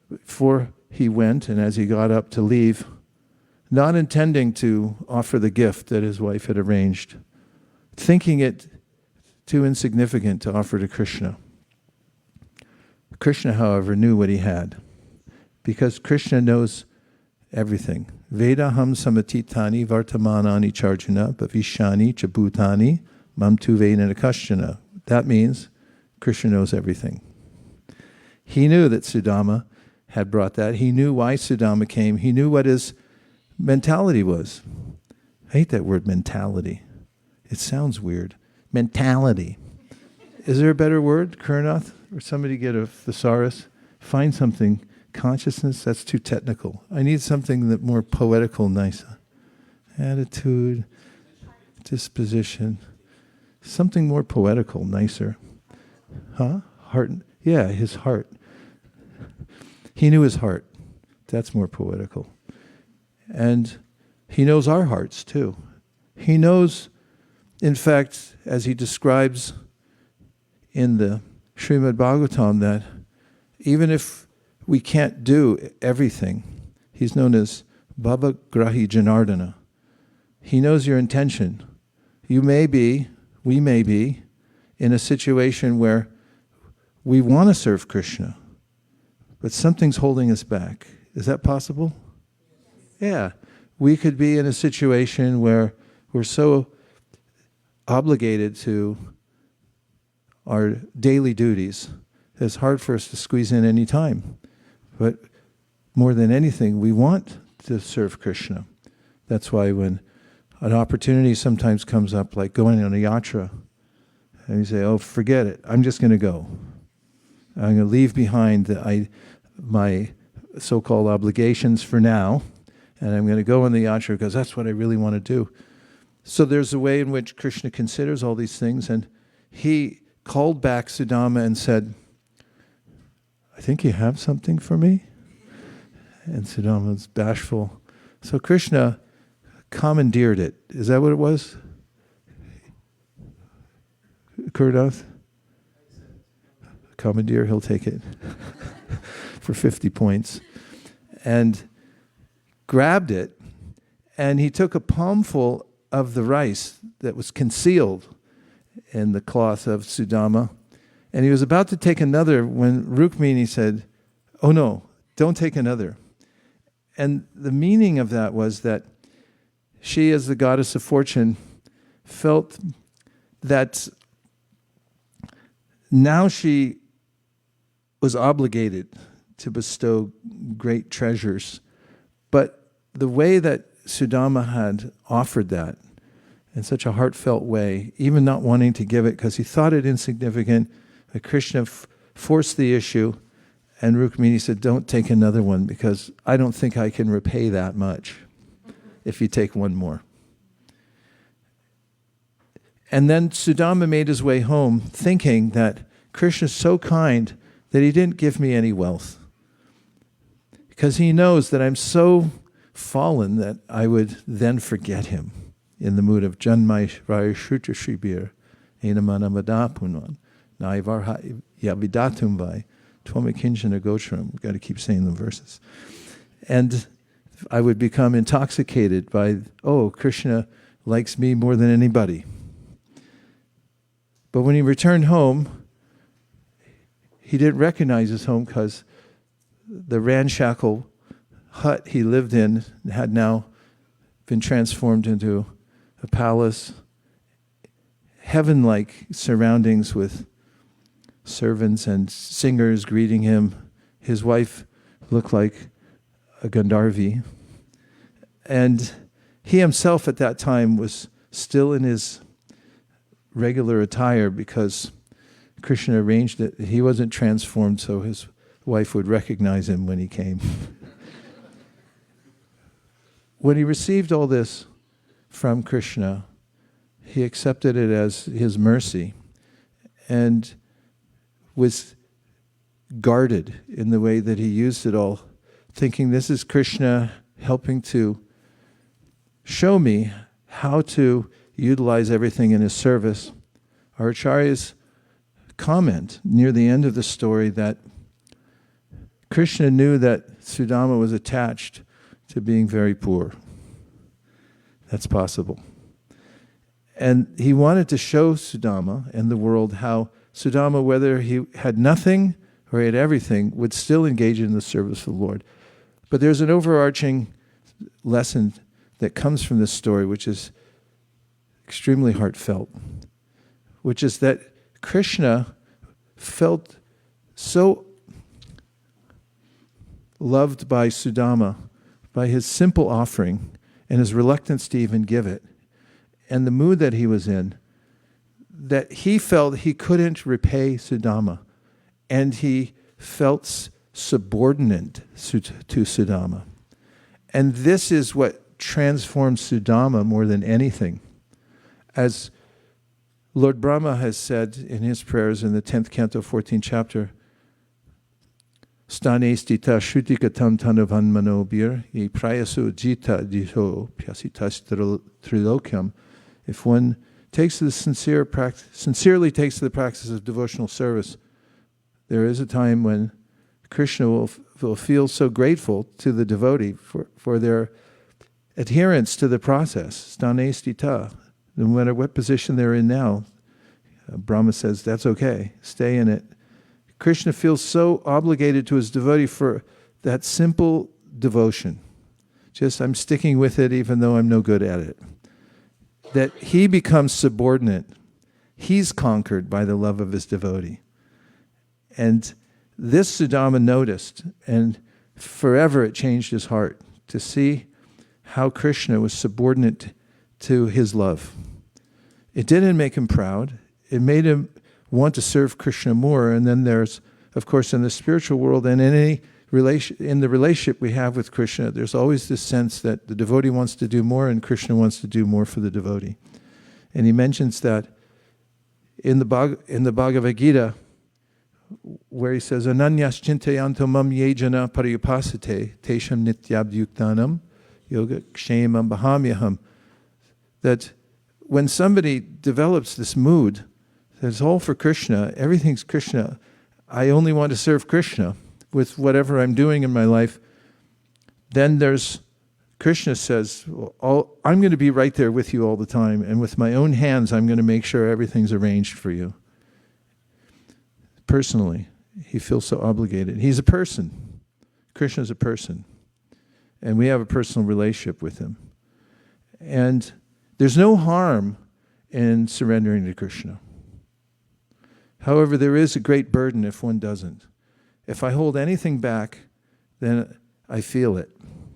Before he went, and as he got up to leave, not intending to offer the gift that his wife had arranged, thinking it too insignificant to offer to Krishna. Krishna, however, knew what he had, because Krishna knows everything. Vedaham samatitani vartamanani charjuna bhavishani chabhutani mam tu vena kashana. That means Krishna knows everything. He knew that Sudāmā had brought that. He knew why Sudāmā came. He knew what his mentality was. I hate that word, mentality. It sounds weird. Mentality. Is there a better word, Kṛṣṇa? Or somebody get a thesaurus? Find something. Consciousness, that's too technical. I need something that more poetical, nicer. Attitude, disposition. Something more poetical, nicer. Huh? Heart. Yeah, his heart. He knew his heart. That's more poetical. And he knows our hearts too. He knows, in fact, as he describes in the Srimad Bhagavatam, that even if we can't do everything, he's known as Bhava Grahi Janardana. He knows your intention. You may be, we may be, in a situation where we want to serve Krishna, but something's holding us back. Is that possible? Yeah. We could be in a situation where we're so obligated to our daily duties that it's hard for us to squeeze in any time. But more than anything, we want to serve Krishna. That's why when an opportunity sometimes comes up, like going on a yatra, and you say, oh, forget it, I'm just going to go. I'm going to leave behind my so-called obligations for now, and I'm going to go on the yatra because that's what I really want to do. So there's a way in which Krishna considers all these things, and he called back Sudāmā and said, I think you have something for me? And Sudāmā was bashful. So Krishna commandeered it. Is that what it was? Kṛṣṇa? commandeer, he'll take it for 50 points. And grabbed it, and he took a palmful of the rice that was concealed in the cloth of Sudāmā, and he was about to take another when Rukmini said, "Oh no, don't take another." And the meaning of that was that she, as the goddess of fortune, felt that now she was obligated to bestow great treasures. But the way that Sudāmā had offered that in such a heartfelt way, even not wanting to give it because he thought it insignificant, that Krishna forced the issue, and Rukmini said, "Don't take another one because I don't think I can repay that much if you take one more." And then Sudāmā made his way home thinking that Krishna's so kind that he didn't give me any wealth, because he knows that I'm so fallen that I would then forget him in the mood of Janmai Vaishutra Shribir, Enamanamadāpunan, Naivarha Yavidatum Vai, Twomikinjana Gocharam. We've got to keep saying the verses. And I would become intoxicated by, oh, Krishna likes me more than anybody. But when he returned home, he didn't recognize his home because the ramshackle hut he lived in had now been transformed into a palace, heaven-like surroundings with servants and singers greeting him. His wife looked like a Gandharvi. And he himself at that time was still in his regular attire because Krishna arranged it. He wasn't transformed so his wife would recognize him when he came. When he received all this from Krishna, he accepted it as his mercy and was guarded in the way that he used it all, thinking this is Krishna helping to show me how to utilize everything in his service. Our acharyas comment near the end of the story that Krishna knew that Sudāmā was attached to being very poor. That's possible. And he wanted to show Sudāmā and the world how Sudāmā, whether he had nothing or he had everything, would still engage in the service of the Lord. But there's an overarching lesson that comes from this story, which is extremely heartfelt, which is that Krishna felt so loved by Sudāmā, by his simple offering and his reluctance to even give it, and the mood that he was in, that he felt he couldn't repay Sudāmā, and he felt subordinate to Sudāmā. And this is what transformed Sudāmā more than anything. As Lord Brahma has said in his prayers in the 10th canto, 14th chapter, Stane stita shrutikatam tanavan manobir, ye prayasu jita diho pyasitas trilokyam. If one takes the sincerely takes to the practice of devotional service, there is a time when Krishna will feel so grateful to the devotee for their adherence to the process. Stane stita. No matter what position they're in now, Brahma says, that's okay, stay in it. Krishna feels so obligated to his devotee for that simple devotion. Just, I'm sticking with it even though I'm no good at it. That he becomes subordinate. He's conquered by the love of his devotee. And this Sudāmā noticed, and forever it changed his heart to see how Krishna was subordinate to his love. It didn't make him proud. It made him want to serve Krishna more. And then there's, of course, in the spiritual world and in any in the relationship we have with Krishna, there's always this sense that the devotee wants to do more and Krishna wants to do more for the devotee. And he mentions that in the Bhagavad Gita, where he says, Ananyas chintayanto mam yejana pariyupasate tesham nityabhyuktanam yoga kshemam bahamyaham. That when somebody develops this mood, that it's all for Krishna, everything's Krishna, I only want to serve Krishna with whatever I'm doing in my life, then Krishna says, I'm going to be right there with you all the time, and with my own hands I'm going to make sure everything's arranged for you. Personally, he feels so obligated. He's a person. Krishna's a person. And we have a personal relationship with him. And there's no harm in surrendering to Krishna. However, there is a great burden if one doesn't. If I hold anything back, then I feel it,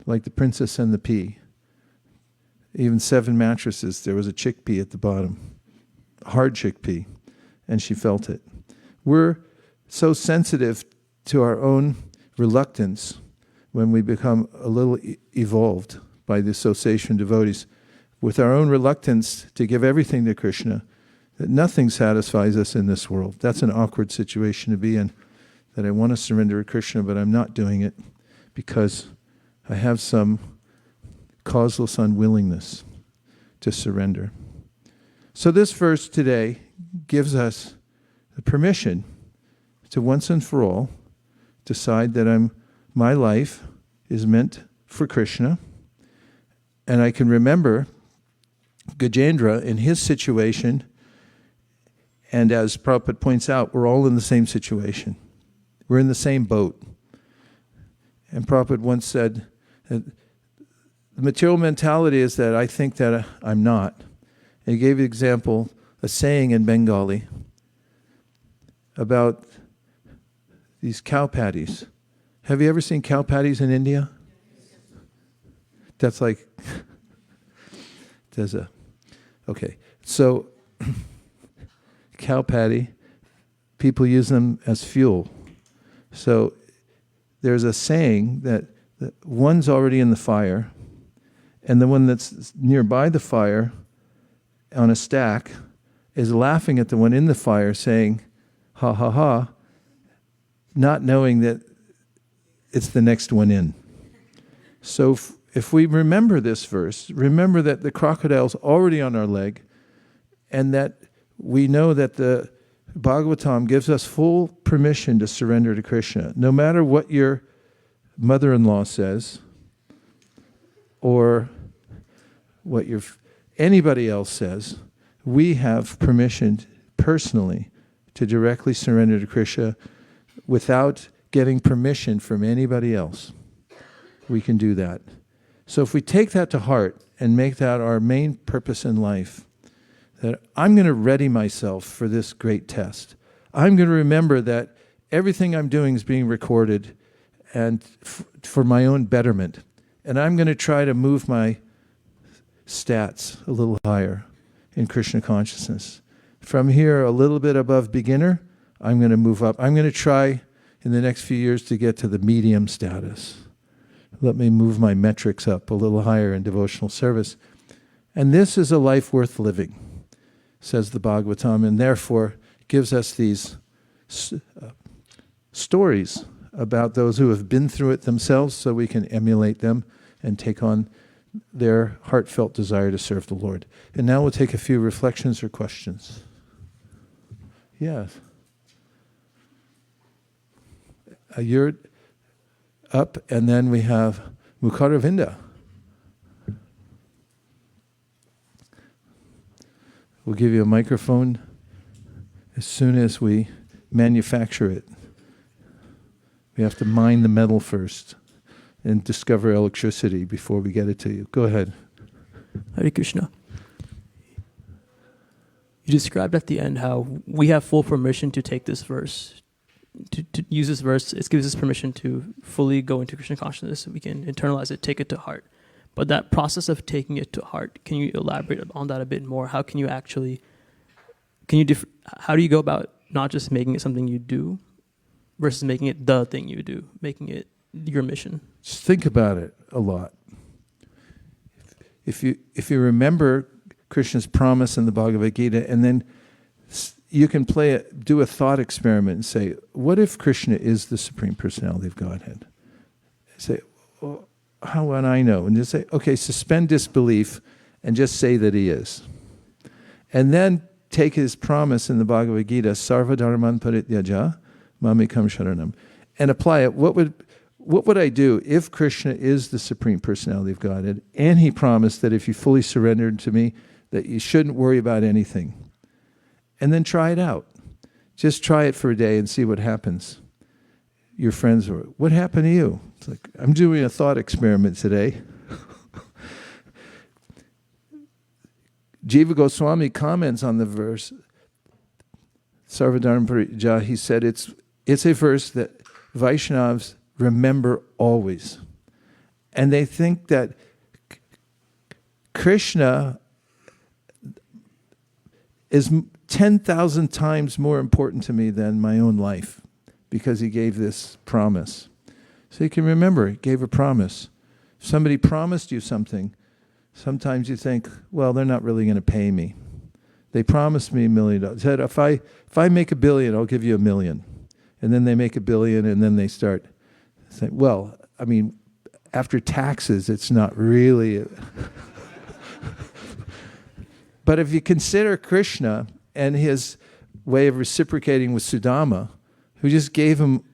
like the princess and the pea. Even 7 mattresses, there was a chickpea at the bottom, a hard chickpea, and she felt it. We're so sensitive to our own reluctance when we become a little evolved by the association of devotees, with our own reluctance to give everything to Krishna, that nothing satisfies us in this world. That's an awkward situation to be in, that I want to surrender to Krishna, but I'm not doing it because I have some causeless unwillingness to surrender. So this verse today gives us the permission to once and for all decide that my life is meant for Krishna, and I can remember Gajendra in his situation, and as Prabhupada points out, we're all in the same situation. We're in the same boat. And Prabhupada once said, the material mentality is that I think that I'm not. And he gave an example, a saying in Bengali about these cow patties. Have you ever seen cow patties in India? That's like, okay. So, cow patty, people use them as fuel. So, there's a saying that one's already in the fire, and the one that's nearby the fire on a stack is laughing at the one in the fire, saying, ha ha ha, not knowing that it's the next one in. So if we remember this verse, remember that the crocodile's already on our leg, and that we know that the Bhagavatam gives us full permission to surrender to Krishna. No matter what your mother-in-law says, or what anybody else says, we have permission personally to directly surrender to Krishna without getting permission from anybody else. We can do that. So if we take that to heart and make that our main purpose in life, that I'm going to ready myself for this great test. I'm going to remember that everything I'm doing is being recorded and for my own betterment. And I'm going to try to move my stats a little higher in Krishna consciousness. From here, a little bit above beginner, I'm going to move up. I'm going to try in the next few years to get to the medium status. Let me move my metrics up a little higher in devotional service. And this is a life worth living, says the Bhagavatam, and therefore gives us these stories about those who have been through it themselves so we can emulate them and take on their heartfelt desire to serve the Lord. And now we'll take a few reflections or questions. Yes. You're up, and then we have Mukaravinda. We'll give you a microphone as soon as we manufacture it. We have to mine the metal first and discover electricity before we get it to you. Go ahead. Hare Krishna. You described at the end how we have full permission to take this verse, to use this verse. It gives us permission to fully go into Krishna consciousness so we can internalize it, take it to heart. But that process of taking it to heart, can you elaborate on that a bit more? How can you actually, how do you go about not just making it something you do versus making it the thing you do, making it your mission? Just think about it a lot. If you remember Krishna's promise in the Bhagavad Gita, and then you can do a thought experiment and say, what if Krishna is the Supreme Personality of Godhead? Say, well, how would I know? And just say, okay, suspend disbelief and just say that he is. And then take his promise in the Bhagavad Gita, Sarva Dharman Parityaja, mamekam sharanam, and apply it. What would I do if Krishna is the Supreme Personality of Godhead, and He promised that if you fully surrendered to me, that you shouldn't worry about anything? And then try it out. Just try it for a day and see what happens. Your friends are, what happened to you? It's like, I'm doing a thought experiment today. Jiva Goswami comments on the verse, Sarvadharma Parija, he said it's a verse that Vaishnavas remember always. And they think that Krishna is 10,000 times more important to me than my own life because he gave this promise. So you can remember, he gave a promise. If somebody promised you something, sometimes you think, well, they're not really going to pay me. They promised me $1 million. Said, if I make $1 billion, I'll give you $1 million. And then they make $1 billion, and then they start saying, well, I mean, after taxes, it's not really. But if you consider Krishna and his way of reciprocating with Sudāmā, who just gave him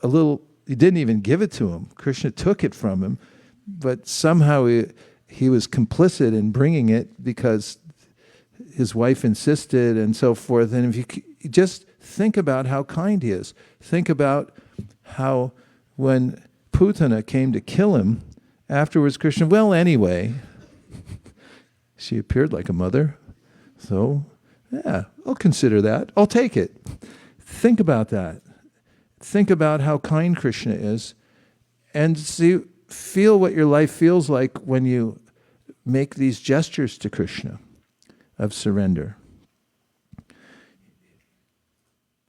a little, he didn't even give it to him. Krishna took it from him, but somehow he was complicit in bringing it because his wife insisted and so forth. And if you just think about how kind he is. Think about how when Putana came to kill him, afterwards Krishna, well, anyway, she appeared like a mother. So, yeah, I'll consider that. I'll take it. Think about that. Think about how kind Krishna is and feel what your life feels like when you make these gestures to Krishna of surrender.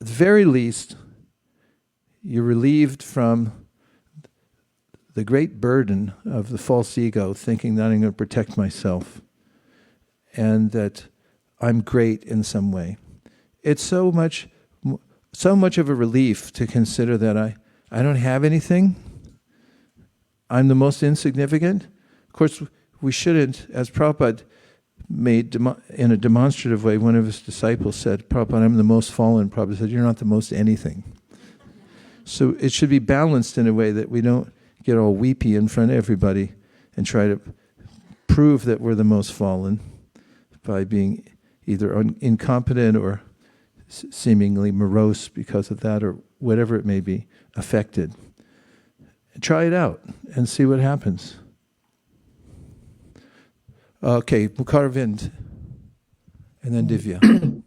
At the very least, you're relieved from the great burden of the false ego, thinking that I'm going to protect myself and that I'm great in some way. It's so much of a relief to consider that I don't have anything. I'm the most insignificant. Of course, we shouldn't, as Prabhupada made in a demonstrative way, one of his disciples said, Prabhupada, I'm the most fallen. Prabhupada said, you're not the most anything. So it should be balanced in a way that we don't get all weepy in front of everybody and try to prove that we're the most fallen by being either incompetent or seemingly morose because of that or whatever it may be, affected. Try it out and see what happens. Okay, Mukaravind, and then Divya.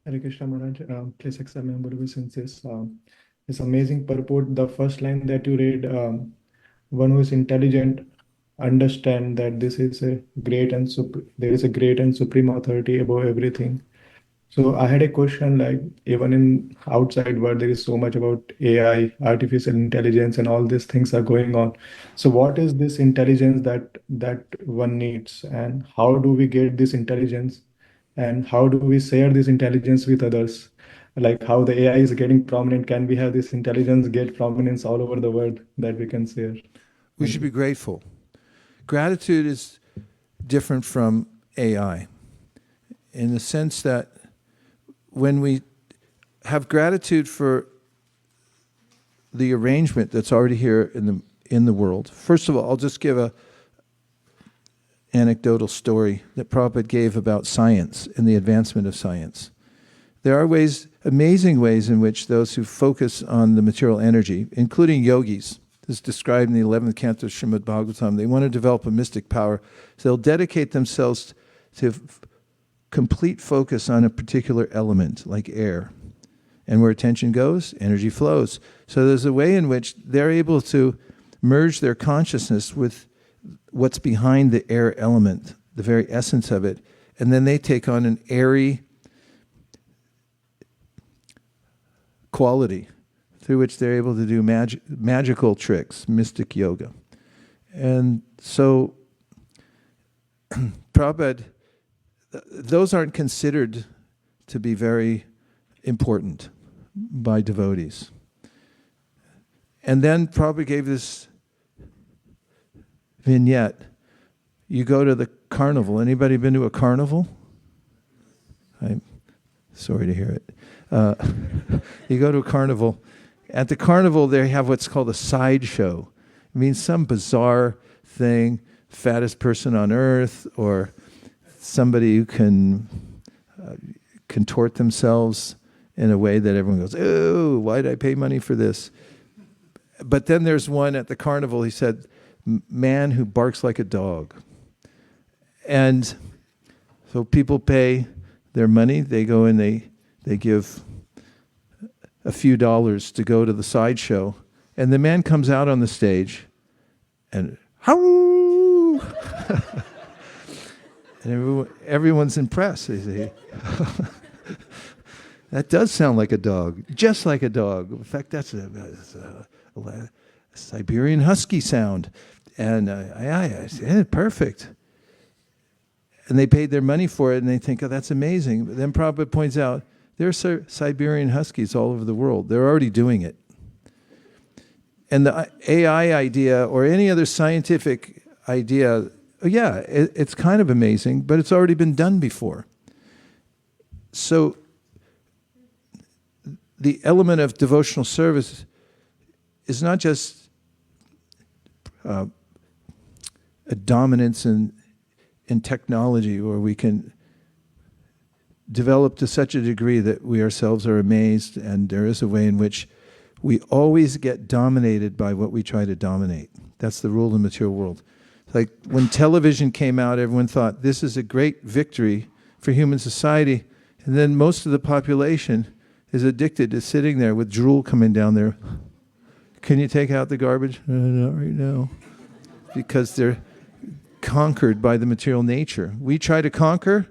Hare Krishna Maharaj, please accept my obeisances. It's amazing purport. The first line that you read, one who is intelligent understand that this is a great and there is a great and supreme authority above everything. So I had a question, like even in outside world, there is so much about AI, artificial intelligence, and all these things are going on. So what is this intelligence that one needs, and how do we get this intelligence, and how do we share this intelligence with others? Like how the AI is getting prominent, can we have this intelligence get prominence all over the world that we can share? We should be grateful. Gratitude is different from AI in the sense that when we have gratitude for the arrangement that's already here in the world. First of all, I'll just give a anecdotal story that Prabhupada gave about science and the advancement of science. There are amazing ways in which those who focus on the material energy, including yogis, this is described in the 11th canto of Srimad Bhagavatam, they want to develop a mystic power, so they'll dedicate themselves to complete focus on a particular element, like air. And where attention goes, energy flows. So there's a way in which they're able to merge their consciousness with what's behind the air element, the very essence of it, and then they take on an airy quality through which they're able to do magical tricks, mystic yoga. And so Prabhupada, those aren't considered to be very important by devotees. And then Prabhupada gave this vignette. You go to the carnival. Anybody been to a carnival? I'm sorry to hear it. Uh, you go to a carnival. At the carnival, they have what's called a sideshow. It means some bizarre thing, fattest person on earth, or somebody who can contort themselves in a way that everyone goes, "Oh, why did I pay money for this?" But then there's one at the carnival, he said, man who barks like a dog. And so people pay their money, they go and they give a few dollars to go to the sideshow, and the man comes out on the stage and howl! And everyone's impressed. They say, that does sound like a dog, just like a dog. In fact, that's a Siberian husky sound. And I said, perfect. And they paid their money for it, and they think, oh, that's amazing. But then Prabhupada points out, there are Siberian huskies all over the world. They're already doing it. And the AI idea, or any other scientific idea, yeah, it's kind of amazing, but it's already been done before. So the element of devotional service is not just a dominance in technology, where we can develop to such a degree that we ourselves are amazed, and there is a way in which we always get dominated by what we try to dominate. That's the rule in the material world. Like when television came out, everyone thought this is a great victory for human society, and then most of the population is addicted to sitting there with drool coming down there. Can you take out the garbage? Not right now. Because they're conquered by the material nature. We try to conquer,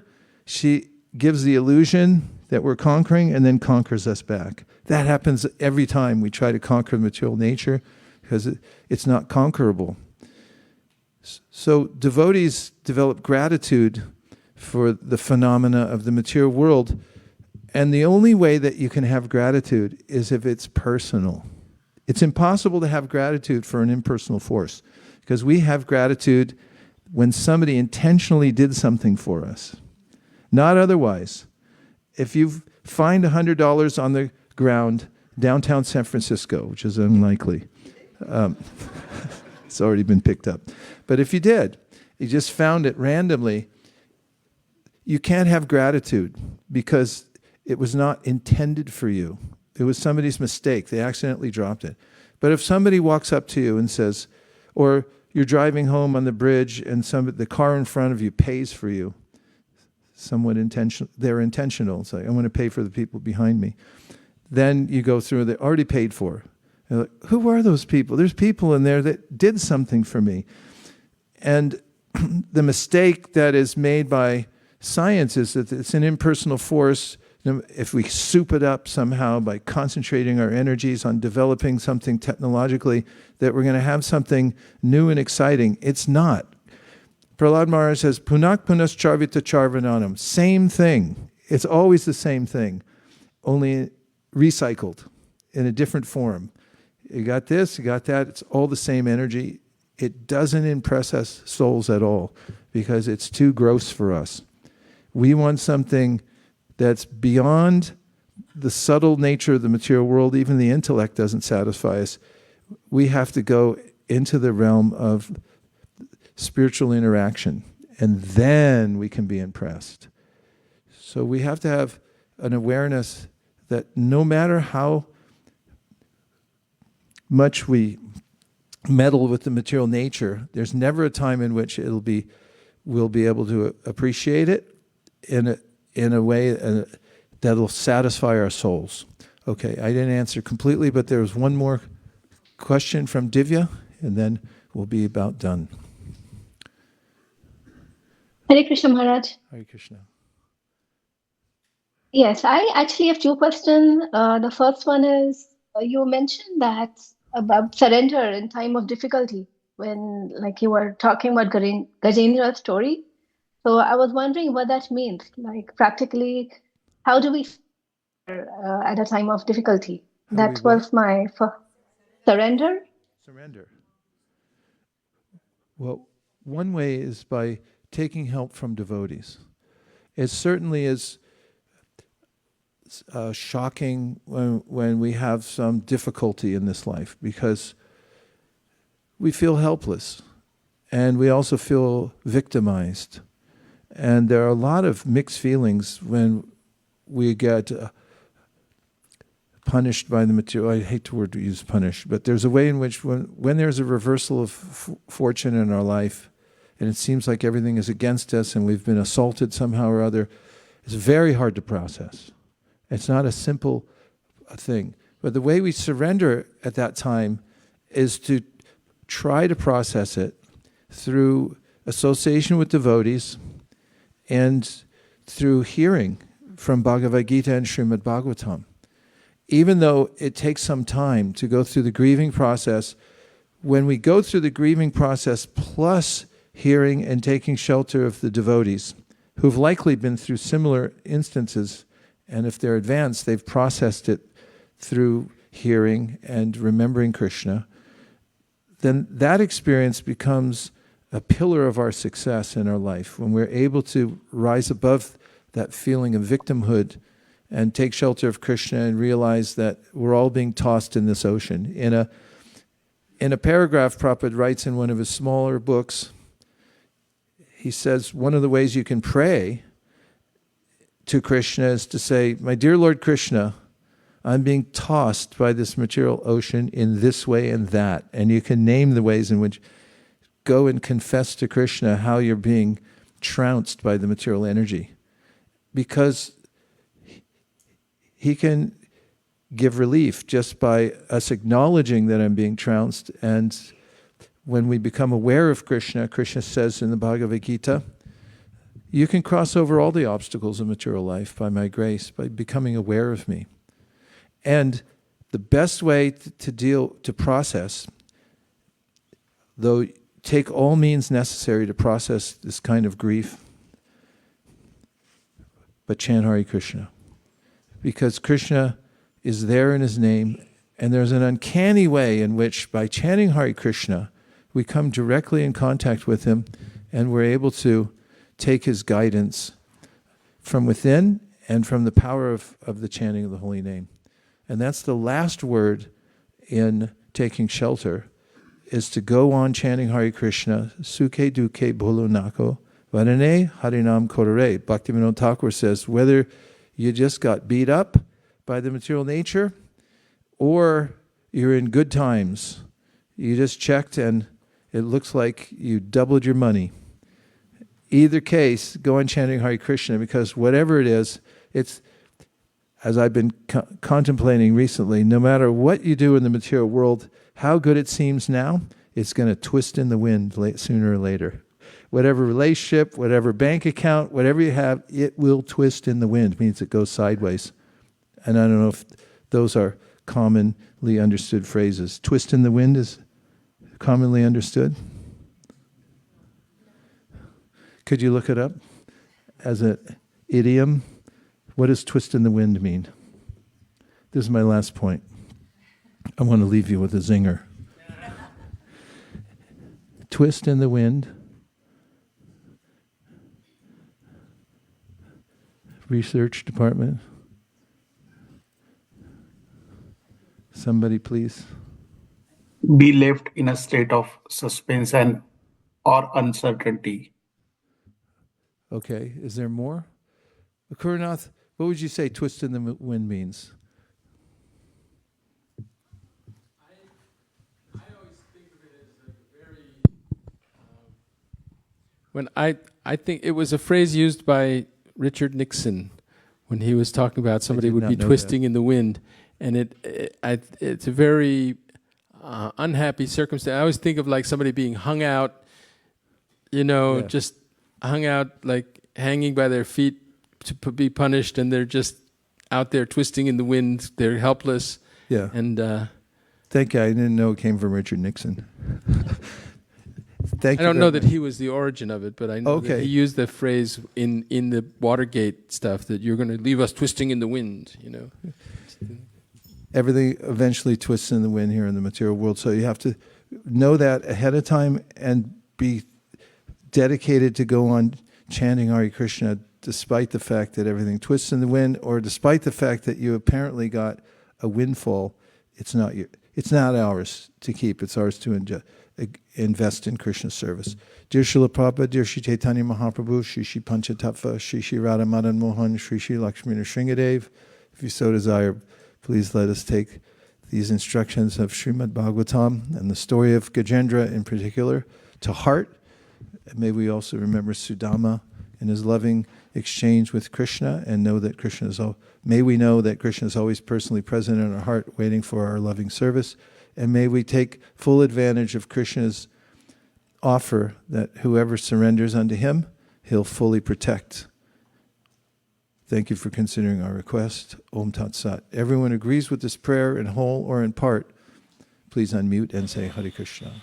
she gives the illusion that we're conquering and then conquers us back. That happens every time we try to conquer the material nature, because it's not conquerable. So devotees develop gratitude for the phenomena of the material world, and the only way that you can have gratitude is if it's personal. It's impossible to have gratitude for an impersonal force, because we have gratitude when somebody intentionally did something for us, not otherwise. If you find $100 on the ground downtown San Francisco, which is unlikely, it's already been picked up. But if you did, you just found it randomly, you can't have gratitude because it was not intended for you. It was somebody's mistake. They accidentally dropped it. But if somebody walks up to you and says, or you're driving home on the bridge and the car in front of you pays for you, somewhat intentional, they're intentional. It's like, I want to pay for the people behind me. Then you go through, they already paid for. You're like, who are those people? There's people in there that did something for me. And the mistake that is made by science is that it's an impersonal force. If we soup it up somehow by concentrating our energies on developing something technologically, that we're going to have something new and exciting. It's not. Prahlad Maharaj says, Punak punas charvita charvananam. Same thing. It's always the same thing, only recycled in a different form. You got this, you got that. It's all the same energy. It doesn't impress us souls at all because it's too gross for us. We want something that's beyond the subtle nature of the material world. Even the intellect doesn't satisfy us. We have to go into the realm of spiritual interaction, and then we can be impressed. So we have to have an awareness that no matter how much we meddle with the material nature, there's never a time in which we'll be able to appreciate it in a way that'll satisfy our souls. Okay, I didn't answer completely, but there was one more question from Divya, and then we'll be about done. Hare Krishna Maharaj. Hare Krishna. Yes, I actually have two questions. The first one is, you mentioned that about surrender in time of difficulty, when like you were talking about Gajendra's story. So I was wondering what that means. Like practically, how do we at a time of difficulty? How do we That what? was my surrender. Surrender. Well, one way is by taking help from devotees. It certainly is shocking when we have some difficulty in this life, because we feel helpless and we also feel victimized. And there are a lot of mixed feelings when we get punished by the material. I hate the word to use punish, but there's a way in which when there's a reversal of fortune in our life, and it seems like everything is against us and we've been assaulted somehow or other, it's very hard to process. It's not a simple thing. But the way we surrender at that time is to try to process it through association with devotees and through hearing from Bhagavad Gita and Srimad Bhagavatam. Even though it takes some time to go through the grieving process, when we go through the grieving process plus hearing and taking shelter of the devotees, who've likely been through similar instances, and if they're advanced, they've processed it through hearing and remembering Krishna, then that experience becomes a pillar of our success in our life. When we're able to rise above that feeling of victimhood and take shelter of Krishna and realize that we're all being tossed in this ocean. In a paragraph Prabhupada writes in one of his smaller books, he says one of the ways you can pray to Krishna is to say, "My dear Lord Krishna, I'm being tossed by this material ocean in this way and that." And you can name the ways in which, go and confess to Krishna how you're being trounced by the material energy. Because he can give relief just by us acknowledging that I'm being trounced. And when we become aware of Krishna, Krishna says in the Bhagavad Gita, you can cross over all the obstacles of material life by my grace, by becoming aware of me. And the best way to process, though take all means necessary to process this kind of grief, but chant Hare Krishna. Because Krishna is there in his name, and there's an uncanny way in which by chanting Hare Krishna, we come directly in contact with him, and we're able to take his guidance from within and from the power of the chanting of the holy name. And that's the last word in taking shelter, is to go on chanting Hare Krishna, Sukhe Dukhe Bolo Nako, Varane Harinam Korare. Bhaktivinoda Thakur says, whether you just got beat up by the material nature or you're in good times, you just checked and it looks like you doubled your money. Either case, go on chanting Hare Krishna, because whatever it is, it's, as I've been contemplating recently, no matter what you do in the material world, how good it seems now, it's going to twist in the wind sooner or later. Whatever relationship, whatever bank account, whatever you have, it will twist in the wind. It means it goes sideways. And I don't know if those are commonly understood phrases. Twist in the wind is commonly understood. Could you look it up as an idiom? What does twist in the wind mean? This is my last point. I want to leave you with a zinger. Twist in the wind. Research department. Somebody please. Be left in a state of suspense and or uncertainty. Okay, is there more? Kurnath, what would you say twist in the wind means? I always think of it as like a very, when I think it was a phrase used by Richard Nixon when he was talking about somebody would be twisting in the wind, and it's a very unhappy circumstance. I always think of like somebody being hung out, just hung out, like hanging by their feet to be punished, and they're just out there twisting in the wind. They're helpless. Yeah. And thank you. I didn't know it came from Richard Nixon. Thank you. I don't know that he was the origin of it, but I know that Okay. he used the phrase in the Watergate stuff that you're going to leave us twisting in the wind. Everything eventually twists in the wind here in the material world. So you have to know that ahead of time and be dedicated to go on chanting Hare Krishna despite the fact that everything twists in the wind, or despite the fact that you apparently got a windfall, it's not ours to keep. It's ours to invest in Krishna's service. Dear Srila Prabhupada, dear Shri Chaitanya Mahaprabhu, Shri Shri Panchatattva, Shri Shri Radha Madan Mohan, Shri Shri Lakshmi Nrsingadev, if you so desire, please let us take these instructions of Srimad Bhagavatam and the story of Gajendra in particular to heart. And may we also remember Sudāmā and his loving exchange with Krishna, and know that may we know that Krishna is always personally present in our heart, waiting for our loving service. And may we take full advantage of Krishna's offer that whoever surrenders unto him, he'll fully protect. Thank you for considering our request. Om Tat Sat. Everyone agrees with this prayer in whole or in part. Please unmute and say Hare Krishna.